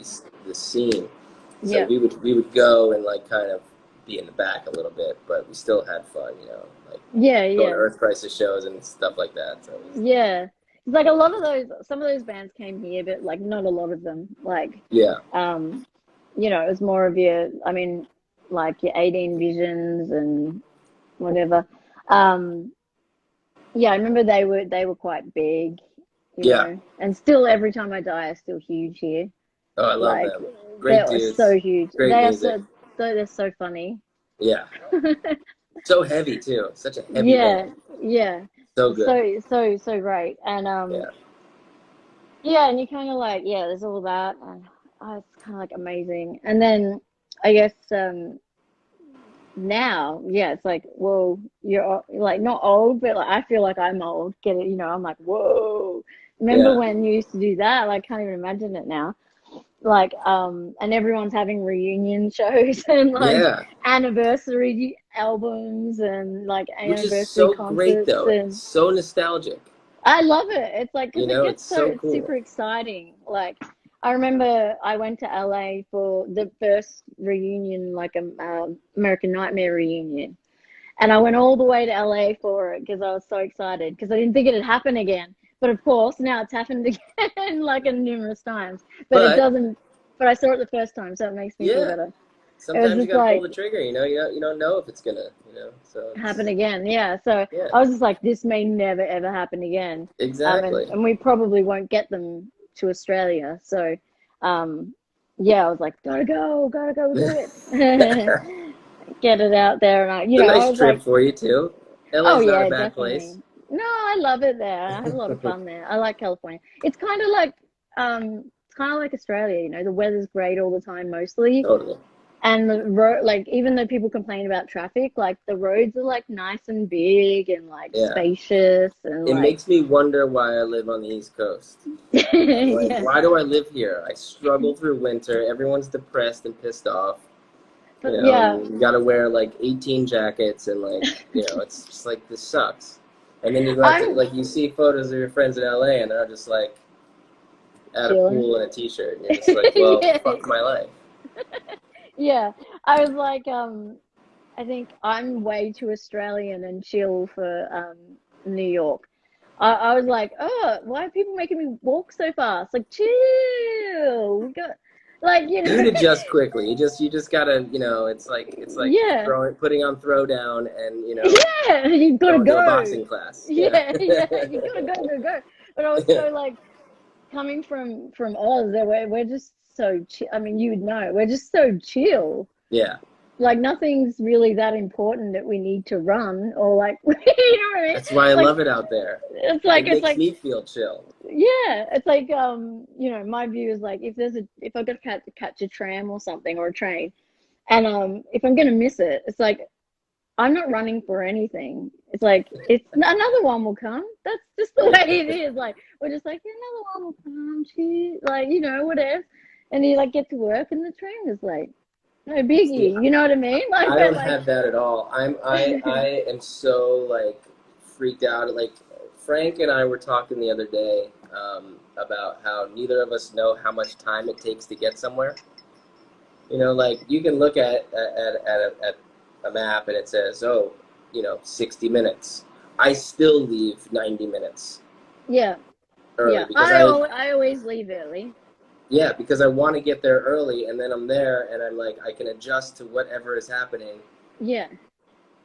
this scene. So yeah, we would go and like kind of be in the back a little bit, but we still had fun, you know, like yeah, going to yeah, Earth Crisis shows and stuff like that. So it was, yeah. It's like a lot of those, some of those bands came here, but like not a lot of them. Like, yeah, um, you know, it was more of your, I mean, like your 18 Visions and whatever. Um, yeah, I remember they were quite big, you yeah. know, and still every time I die are still huge here. Oh, I love Like them. they Great are dudes, so huge. great They are music. so. they're so funny. Yeah. So heavy too. Such a heavy Yeah, band. yeah. So good. So great. And Yeah. yeah, and you kind of like, yeah, there's all that, and it's kind of like amazing. And then I guess now, yeah, it's like, well, like not old, but like I feel like I'm old. Get it? You know, I'm like, whoa. Remember Yeah. when you used to do that? Like, can't even imagine it now. Like, and everyone's having reunion shows and like Yeah. anniversary albums and like Which is anniversary so great concerts, though. It's and so nostalgic. I love it. It's like, because You it know, gets it's so so cool. super exciting. Like, I remember I went to LA for the first reunion, like American Nightmare reunion. And I went all the way to LA for it because I was so excited because I didn't think it'd happen again. But of course, now it's happened again, like numerous times. But it But doesn't, but I saw it the first time, so it makes me feel yeah, better. It was sometimes you just got to pull like, the trigger. You don't know if it's gonna. So happen it's again. Yeah. So yeah, I was just like, this may never ever happen again. exactly. And we probably won't get them to Australia. So, yeah, I was like, gotta go do it. It's Get it out there. And a I nice was like, trip for you too. oh LA's not a yeah, bad place. definitely. No, I love it there. I have a lot of fun there. I like California. It's kind of like Australia, you know, the weather's great all the time mostly. Totally. And the road, like, even though people complain about traffic, like, the roads are like nice and big and like Yeah. spacious and It like, makes me wonder why I live on the East Coast. I'm like, yeah. why do I live here? I struggle through winter. Everyone's depressed and pissed off. But yeah, And you got to wear like 18 jackets and like, it's just like, this sucks. And then you go out to, I'm like, you see photos of your friends in LA and they're just like at a chilling. pool in a t-shirt. And you're just like, well, Yeah, fuck my life. yeah. I was like, I think I'm way too Australian and chill for New York. I was like, oh, why are people making me walk so fast? Like, chill. We got, like, you know, You'd adjust quickly. You just gotta, it's like yeah, putting on throwdown and, yeah, you gotta going to a go. boxing class. Yeah. Yeah, yeah, you gotta go, go, go. But I was Yeah. so like, coming from Oz, we're just so chill. I mean, you would know, we're just so chill. Yeah. Like, nothing's really that important that we need to run or like, you know what I mean? That's why I Like, love it out there. It it's makes like, me feel chill. yeah, it's like, you know, my view is like, if I got to catch a tram or something, or a train, and if I'm gonna miss it, it's like, I'm not running for anything. It's like, it's another one will come. That's just the way it is. Like, we're just like, yeah, another one will come. She, like, you know, whatever. And you like get to work and the train is late. No See, biggie. You know what I mean? Like, I but don't like, have that at all. I am so like freaked out. Like Frank and I were talking the other day about how neither of us know how much time it takes to get somewhere. Like you can look at a map and it says, oh, 60 minutes. I still leave 90 minutes yeah, early yeah. because I always leave early. yeah, because I want to get there early and then I'm there and I'm like, I can adjust to whatever is happening Yeah.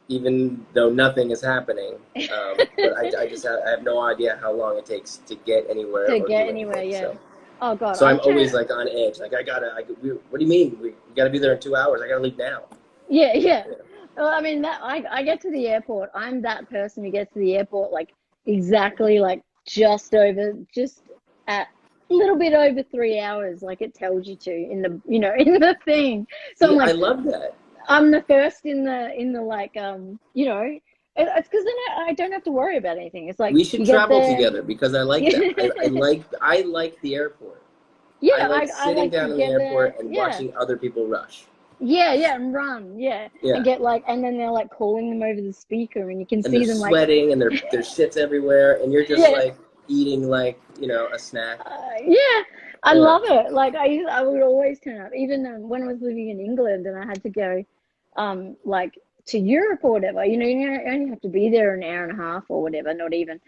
even though nothing is happening. But I have no idea how long it takes to get anywhere To or do get anywhere, anything. yeah. So, Oh God, so I'm I've always tried. like on edge. Like what do you mean? We got to be there in 2 hours. I got to leave now. Yeah, yeah. Yeah. Well, I mean that I get to the airport. I'm that person who gets to the airport like exactly like just at a little bit over 3 hours, like it tells you to in the in the thing. So I'm See, I like, love that. I'm the first in the like it's because then I don't have to worry about anything. It's like We should you get travel there. together because I like that. I like the airport. I Yeah, like I sitting like to down in the get there. airport and Yeah. watching other people rush. Yeah, yeah, and run, yeah, and Yeah. get like, and then they're like calling them over the speaker, and you can And they're see them like, sweating and there's shit's everywhere and you're just yeah, like eating like, a snack. yeah, I Yeah. love it. Like I would always turn up, even when I was living in England and I had to go, like to Europe or whatever. You only have to be there an hour and a half or whatever, not even.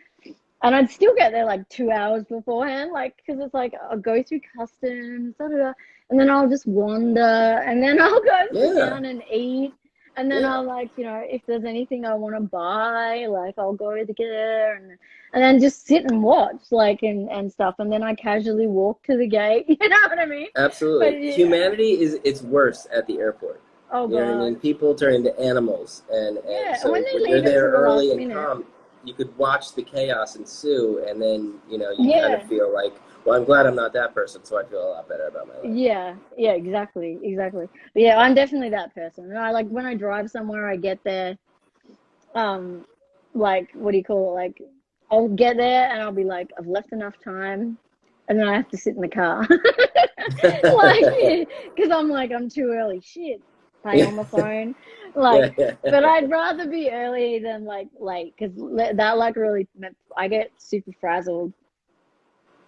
And I'd still get there like 2 hours beforehand, like, because it's like I'll go through customs, da, da, da, and then I'll just wander, and then I'll go sit Yeah. down and eat, and then Yeah. I'll like, if there's anything I want to buy, like I'll go there, and then just sit and watch, like, and stuff, and then I casually walk to the gate. You know what I mean? But Absolutely. yeah, Humanity is it's worse at the airport. Oh You know what I mean? God. People turn into animals, and Yeah, and when so they when you're leave it there to the last early and minute. calm, you could watch the chaos ensue, and then you kind of Yeah. feel like, well, I'm glad I'm not that person, so I feel a lot better about my life. Yeah, yeah, exactly, exactly. But yeah, I'm definitely that person. And I like when I drive somewhere, I get there, um, like what do you call it? Like I'll get there and I'll be like, I've left enough time, and then I have to sit in the car, like, because I'm like I'm too early. Shit, pay Yeah, on the phone, yeah, like. yeah. But I'd rather be early than like late, because that like really, I get super frazzled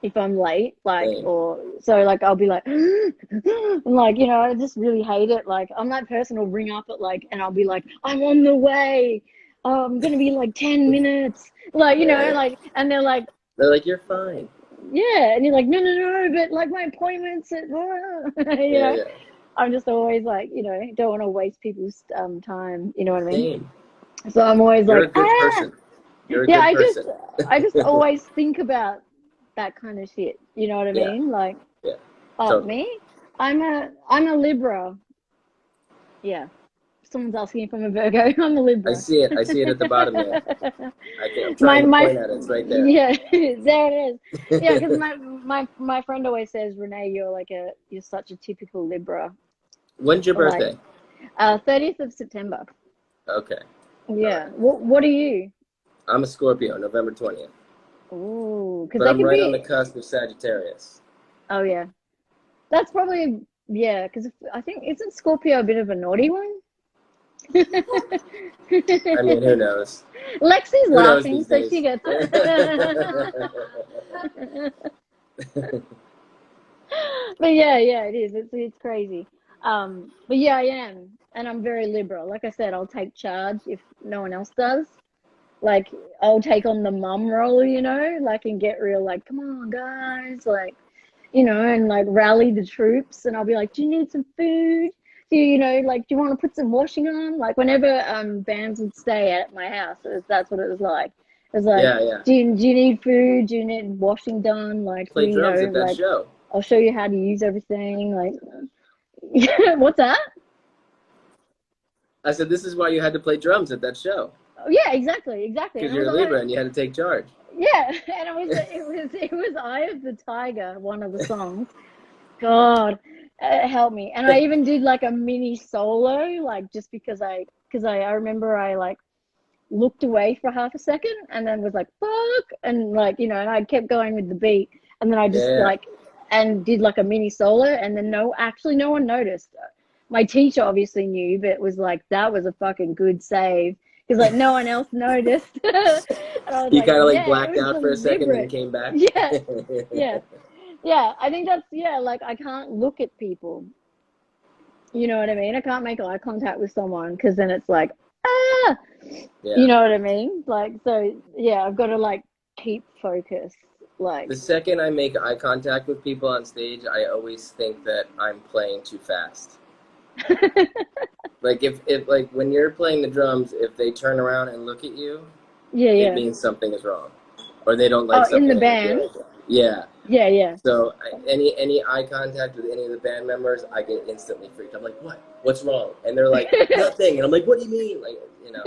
if I'm late, like, Same. or so, like, I'll be like, I'm like, I just really hate it. Like, I'm that person who'll ring up at like, and I'll be like, I'm on the way. Oh, I'm gonna be like 10 minutes. Like, Yeah, yeah. like, and they're like, They're like, you're fine. yeah, and you're like, no, no, no, but like my appointment's at, you Yeah, know. yeah. I'm just always like, don't want to waste people's time. You know what I mean? Same. So I'm always You're like, a good person. You're a yeah, good person. I just always think about that kind of shit. You know what I Yeah, mean? Like, yeah, oh, totally. me? I'm a Libra. Yeah. Someone's asking if I'm a Virgo. I'm a I Libra. see it. I see it at the bottom there. I'm My trying to my point at it. It's right there. yeah, there it is. Yeah, because my friend always says, Renee, you're such a typical Libra. When's your Like, birthday? 30th of September. Okay. All Yeah. right. What are you? I'm a Scorpio, November 20th. Ooh, because But they I'm could right on the be. cusp of Sagittarius. Oh yeah, that's probably, yeah. Because I think, isn't Scorpio a bit of a naughty one? I mean, who knows? Lexi's Who knows laughing, these so she days? gets it. But yeah, yeah, it is. It's crazy. But yeah, I am, and I'm very liberal. Like I said, I'll take charge if no one else does. Like I'll take on the mum role, like, and get real, like, come on, guys, like, and like rally the troops. And I'll be like, do you need some food? Like, do you want to put some washing on? Like, whenever bands would stay at my house, that's what it was like. It was like, Yeah, yeah. do you need food? Do you need washing done? Like, Play drums at that like, show. I'll show you how to use everything. Like, what's that? I said, this is why you had to play drums at that show. Oh, yeah, exactly, exactly. Because And it you're was a Libra and you had to take charge. yeah, and it was Eye of the Tiger, one of the songs. God, help me. And I even did like a mini solo, like, just because I remember I like looked away for half a second and then was like, fuck, and like, and I kept going with the beat, and then I just Yeah. like, and did like a mini solo, and then no one noticed. My teacher obviously knew, but it was like, that was a fucking good save, because like no one else noticed. And I was You like, kind of like yeah, it blacked was out for a second and deliberate. came back. Yeah, yeah, yeah. I think that's, yeah, like I can't look at people. You know what I mean? I can't make eye contact with someone, because then it's like, ah, you Yeah. know what I mean? Like, so yeah, I've got to like keep focus. Like, The second I make eye contact with people on stage, I always think that I'm playing too fast. Like if like when you're playing the drums, if they turn around and look at you, yeah, it yeah. means something is wrong, or they don't like Oh, in something the that you're band? doing. Yeah. Yeah, yeah. So any eye contact with any of the band members, I get instantly freaked. I'm like, what? What's wrong? And they're like, nothing. And I'm like, what do you mean? Like, you know.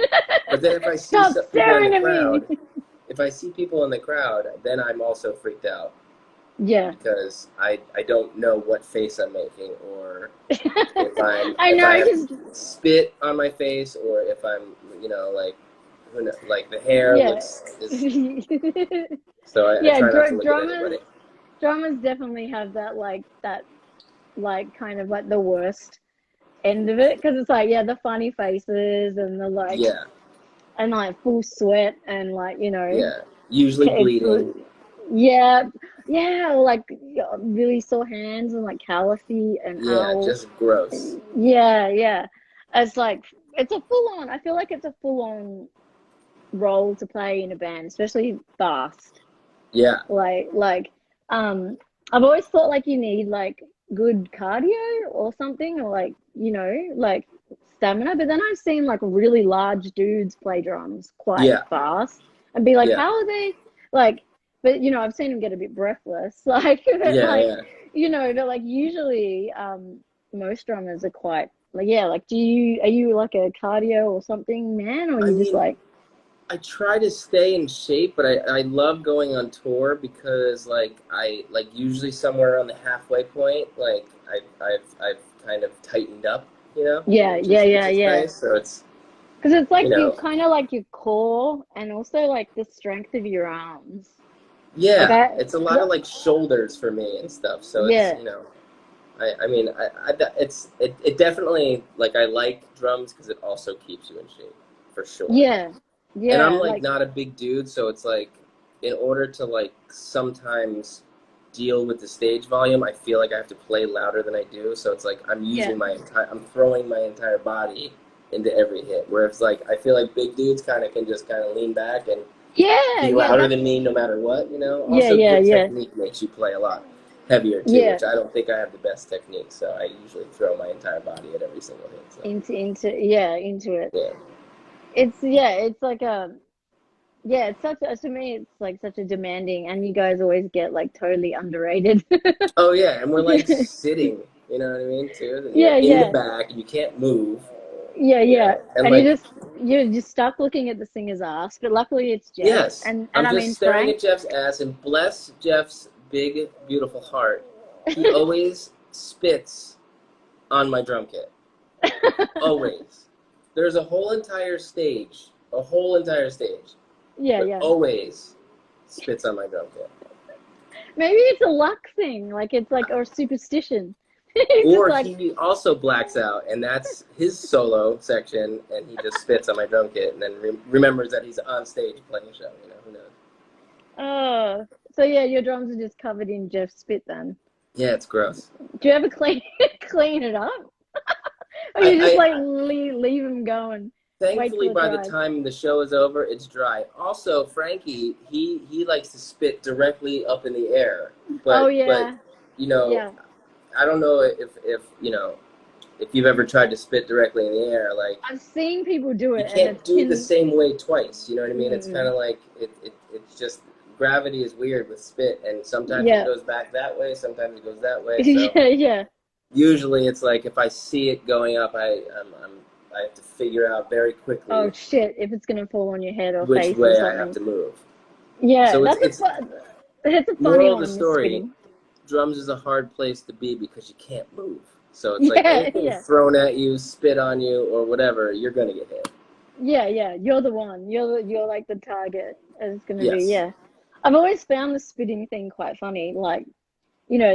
But then if I see Stop people in the staring at me. crowd, then I'm also freaked out Yeah. because I don't know what face I'm making, or I if I know, have 'cause spit on my face, or if I'm like like the hair yeah. looks is. So I Yeah, try not to look at anybody. drummers definitely have that like kind of like the worst end of it, because it's like, yeah, the funny faces and the like, Yeah, and like full sweat, and like, yeah. Usually it's, bleeding. yeah, yeah, like really sore hands and like callousy and Yeah, ow. just gross. Yeah, yeah. It's like, it's a full on, I feel like it's a full on role to play in a band, especially fast. Yeah, Like, I've always thought like you need like good cardio or something, or like, like stamina. But then I've seen like really large dudes play drums quite yeah, fast and be like, yeah, how are they like? But I've seen them get a bit breathless, like, but yeah, like, yeah. but like usually, most drummers are quite Like, yeah, like, are you like a cardio or something, man? Or I you just mean, like, I try to stay in shape, but I love going on tour because like I like usually somewhere around the halfway point, like I've kind of tightened up, you know, yeah, yeah, which yeah, is yeah. nice. So it's Because it's like you you know, kind of like your core and also like the strength of your arms. Like yeah, I, it's a lot of what? like shoulders for me and stuff. So it's Yeah, I mean it definitely like I like drums because it also keeps you in shape for sure. yeah, And I'm yeah. like Like, not a big dude, so it's like in order to like sometimes deal with the stage volume, I feel like I have to play louder than I do. So it's like yeah, I'm throwing my entire body into every hit. Where it's like I feel like big dudes kind of can just kind of lean back and yeah, be yeah. louder That's than me no matter what, you know. yeah, Also, yeah, good yeah, technique makes you play a lot heavier too, yeah. which I don't think I have the best technique. So I usually throw my entire body at every single hit. So Into it. yeah. It's like yeah, it's such to me it's like such a demanding, and you guys always get like totally underrated. Oh yeah, and we're like sitting, you know what I mean, too. And you're Yeah, in the yeah, back, and you can't move, yeah, you yeah. know. And And like, you're just stuck looking at the singer's ass. But luckily it's Jeff, yes, and I'm I just mean staring Frank. at Jeff's ass, and bless Jeff's big, beautiful heart, he always spits on my drum kit. Always. There's a whole entire stage, Yeah, but yeah. always spits on my drum kit. Maybe it's a luck thing, like it's like or superstition. He's just Or like, he also blacks out, and that's his solo section, and he just spits on my drum kit, and then remembers that he's on stage playing a show. You know, who knows? oh, so yeah, your drums are just covered in Jeff spit then. Yeah, it's gross. Do you ever clean clean it up, or you just I like leave him going, wait thankfully till it by the dries? time the show is over, it's dry. Also, Frankie, he likes to spit directly up in the air, Oh but yeah, you know, yeah. I don't know if you know if you've ever tried to spit directly in the air, like I've seen people do you it, and can't it do the can. same way twice. You know what I mean? It's kind Mm, of like it's just gravity is weird with spit, and sometimes it yeah, goes back that way, sometimes it goes that way. So yeah, yeah. usually it's like if I see it going up, I have to figure out very Oh quickly shit! If it's gonna fall on your head or which face or way I have something. to move. Yeah, So that's a that's a funny moral of the one. The story: spitting. drums is a hard place to be because you can't move. So it's like Yeah, anything yeah. thrown at you, spit on you, or whatever, you're gonna get hit. Yeah, yeah, you're the one. You're like the target. And it's gonna be, Yes. yeah. I've always found the spitting thing quite funny. Like,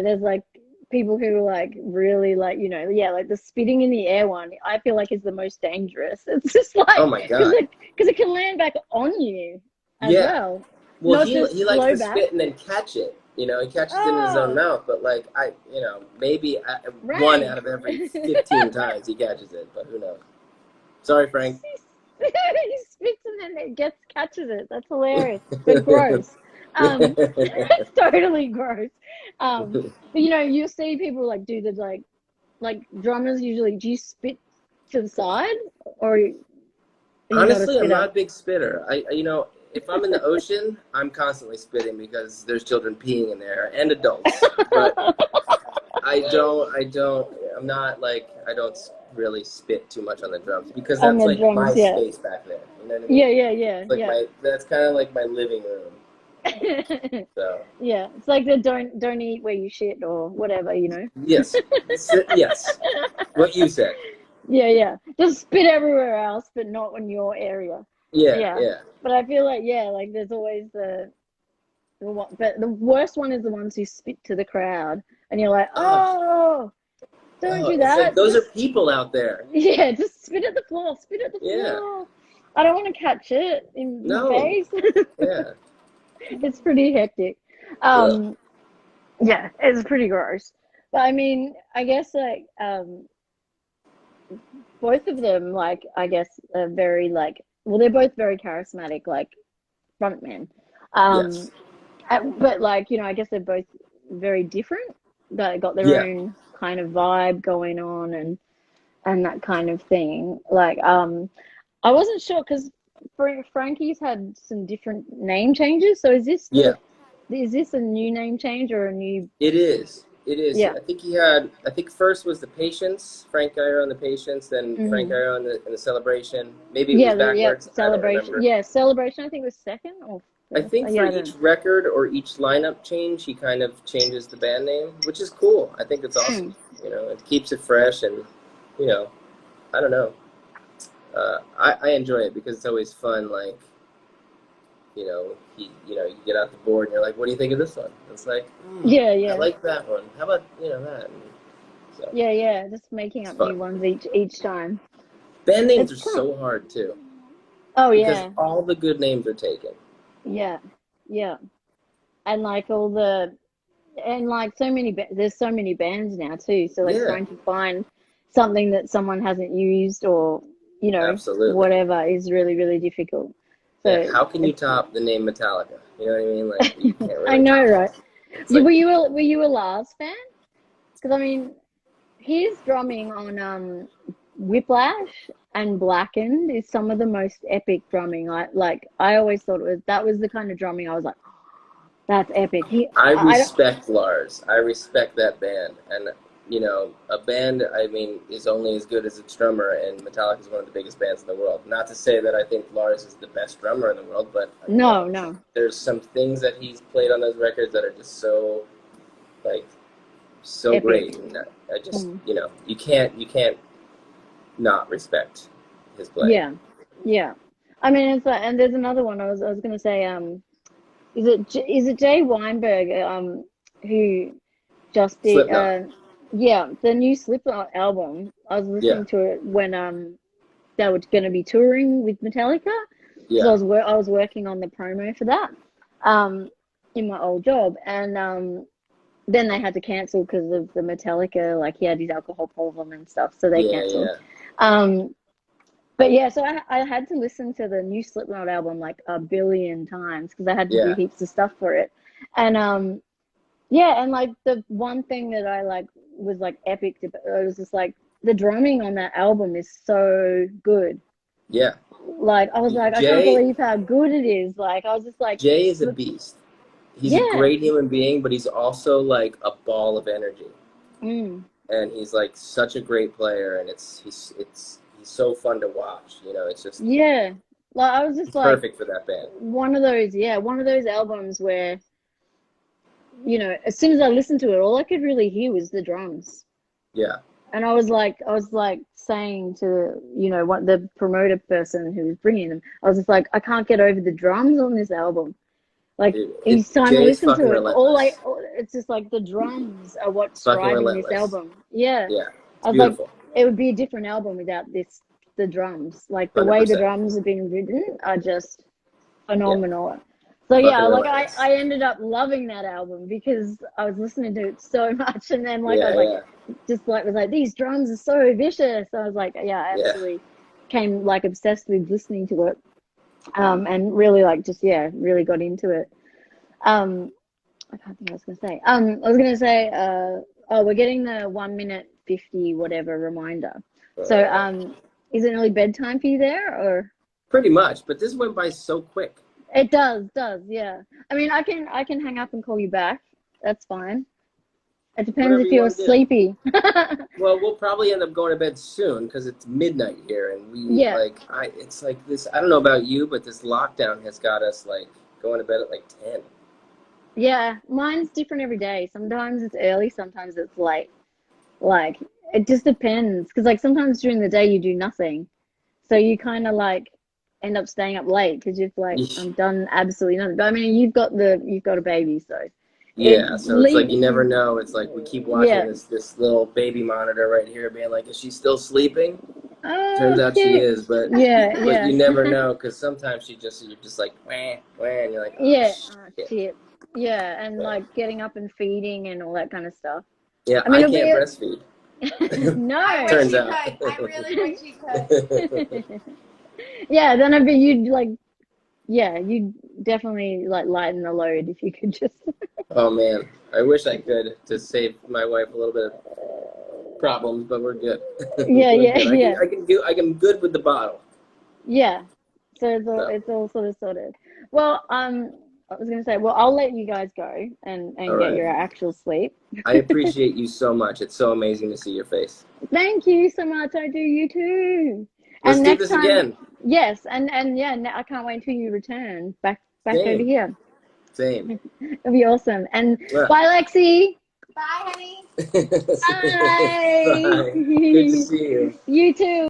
there's like people who like really like, yeah, like the spitting in the air one. I feel like is the most dangerous. It's just Oh like my god. because it can land back on you as Yeah. well, Well, not he just likes flow to back. spit and then catch it. You know, he catches it in his own Oh, mouth. But like maybe one out Rank. of every 15 times he catches it. But who knows? Sorry, Frank. He spits and then it gets catches it. That's hilarious, but gross. It's totally gross. But you see people like do the like drummers usually. Do you spit to the side, or are you not a Honestly, I'm spitter? not a big spitter. If I'm in the ocean, I'm constantly spitting because there's children peeing in there and adults. But I'm not like, I don't really spit too much on the drums because On that's the like my drums, yeah, space back there. You know what I mean? yeah, yeah, yeah, It's like yeah. that's kind of like my living room. So, Yeah, it's like the don't eat where you shit or whatever. yes. Yes. What you said. Yeah, yeah. Just spit everywhere else, but not in your area. Yeah, Yeah. yeah. But I feel like, yeah, like there's always the one, but the worst one is the ones who spit to the crowd, and you're like, Oh, oh, don't oh, do it's like that. those are Just people out there. yeah, just spit at the floor, spit at the Yeah. floor. I don't want to catch it in my No. face. Yeah. It's pretty hectic. Ugh. Um, yeah, it's pretty gross. But I mean, I guess like both of them, like I guess, are very like well, they're both very charismatic, like frontmen. Um, Yes. but like I guess they're both very different. They got their Yeah. own kind of vibe going on and that kind of thing. Like I wasn't sure because Frankie's had some different name changes. So Yeah. is this a new name change or a new? It is. It is. Yeah. I think he had. I think first was the Patience, Frank Iero and the Patience, then Frank Hmm. Iero and the Celebration. Maybe it was Yeah, backwards. I don't celebration. remember. Yeah, celebration. I think was second or I first. think for Yeah, I each don't. record or each lineup change, he kind of changes the band name, which is cool. I think it's awesome. Mm. You know, it keeps it fresh, and you know, I don't know. I enjoy it because it's always fun. Like, you get out the board and you're like, what do you think of this one? It's like, Yeah, I yeah, like that one. How about that? And so yeah, yeah. Just making it's up fun. new ones each time. Band names It's are kind of. so hard too Oh because yeah, all the good names are taken. yeah, yeah. And like all the and like so many there's so many bands now too. So like Yeah, trying to find something that someone hasn't used or absolutely. whatever is really really difficult. Yeah, So how can you it's top the name Metallica? You know what I mean? Like you can't I really know, top right? it. It's like Were you a Lars fan? Because I mean, his drumming on Whiplash and Blackened is some of the most epic drumming. I always thought that was the kind of drumming I was like, that's epic. I I don't respect Lars. I respect that band, and a band. I mean, is only as good as its drummer, and Metallica is one of the biggest bands in the world. Not to say that I think Lars is the best drummer in the world, but no, no. there's some things that he's played on those records that are just so like so Epic. great. And I just Mm. you can't not respect his playing. Yeah, yeah. I mean, it's like, and there's another one. I was gonna say, is it Jay Weinberg, who just did, Slipknot. yeah, the new Slipknot album. I was Yeah, listening to it when they were gonna be touring with Metallica because yeah, I was working on the promo for that, um, in my old job, and then they had to cancel because of the Metallica. Like he had his alcohol problem and stuff, so they yeah, cancelled. yeah, Um, But yeah, so I had to listen to the new Slipknot album like a billion times because I had to do yeah, heaps of stuff for it. And yeah, and like the one thing that I like was like epic, it was just like the drumming on that album is so good. yeah. Like I was like, I can't Jay believe how good it is. Like I was just like, Jay is a beast. He's a yeah, great human being, but he's also like a ball of energy. mm, And he's like such a great player, and he's so fun to watch. It's just yeah. Like I was just he's like perfect for that band. one of those albums where, as soon as I listened to it, all I could really hear was the drums. Yeah, And I was like saying to, what the promoter person who was bringing them, I was just like, I can't get over the drums on this album. Like dude, each time I Jay's listen fucking to it, relentless. it's just like the drums are what's Fucking driving this relentless. album. Yeah. Yeah, I it's was like, beautiful. it would be a different album without the drums. Like the Hundred way the percent. drums have been written are just Yeah, phenomenal. So fucking yeah, like relentless. I ended up loving that album because I was listening to it so much, and then like I was Yeah, like, yeah, just like was like these drums are so vicious. So I was like, yeah, I yeah. absolutely came like obsessed with listening to it, and really like just yeah, really got into it. Um, I can't think what I was gonna say. I was gonna say, oh, we're getting the 1 minute 50 whatever reminder. So Uh, is it nearly bedtime for you there or? Pretty much, but this went by so quick. It does, yeah. I mean, I can hang up and call you back. That's fine. It depends Whatever if you you're want to do. sleepy. Well, we'll probably end up going to bed soon because it's midnight here, and Yeah, it's like this. I don't know about you, but this lockdown has got us like going to bed at like 10. yeah. Mine's different every day. Sometimes it's early, sometimes it's late. Like it just depends. Because like sometimes during the day you do nothing, so you kind of like end up staying up late because you've like I'm done absolutely nothing. But I mean, you've got a baby, so it Yeah, so it's like you never leave. know. It's like we keep watching Yeah. this little baby monitor right here, being like, is she still sleeping? Oh Turns out she shit. is, but Yeah, you yeah. never know because sometimes you're just like wah, wah, and you're like, oh Yeah, oh, shit. shit. Yeah, and But, like getting up and feeding and all that kind of stuff. yeah, I mean, I it'll can't be breastfeed. I no. wish Turns you out. could. I really wish you could. Yeah, then I bet you'd like, yeah, you'd definitely like lighten the load if you could just. Oh man, I wish I could to save my wife a little bit of problems, but we're good. Yeah, We're yeah, good. yeah, I'm good with the bottle. yeah. So So it's all sort of sorted. Well, I was gonna say, well, I'll let you guys go and All get right. your actual sleep. I appreciate you so much. It's so amazing to see your face. Thank you so much. I do you too. Let's And do next this time, again. yes, and yeah, I can't wait until you return back over Same. here. Same. It'll be awesome. And Yeah. bye, Lexi. Bye, honey. Bye. Bye. Good to see you. You too.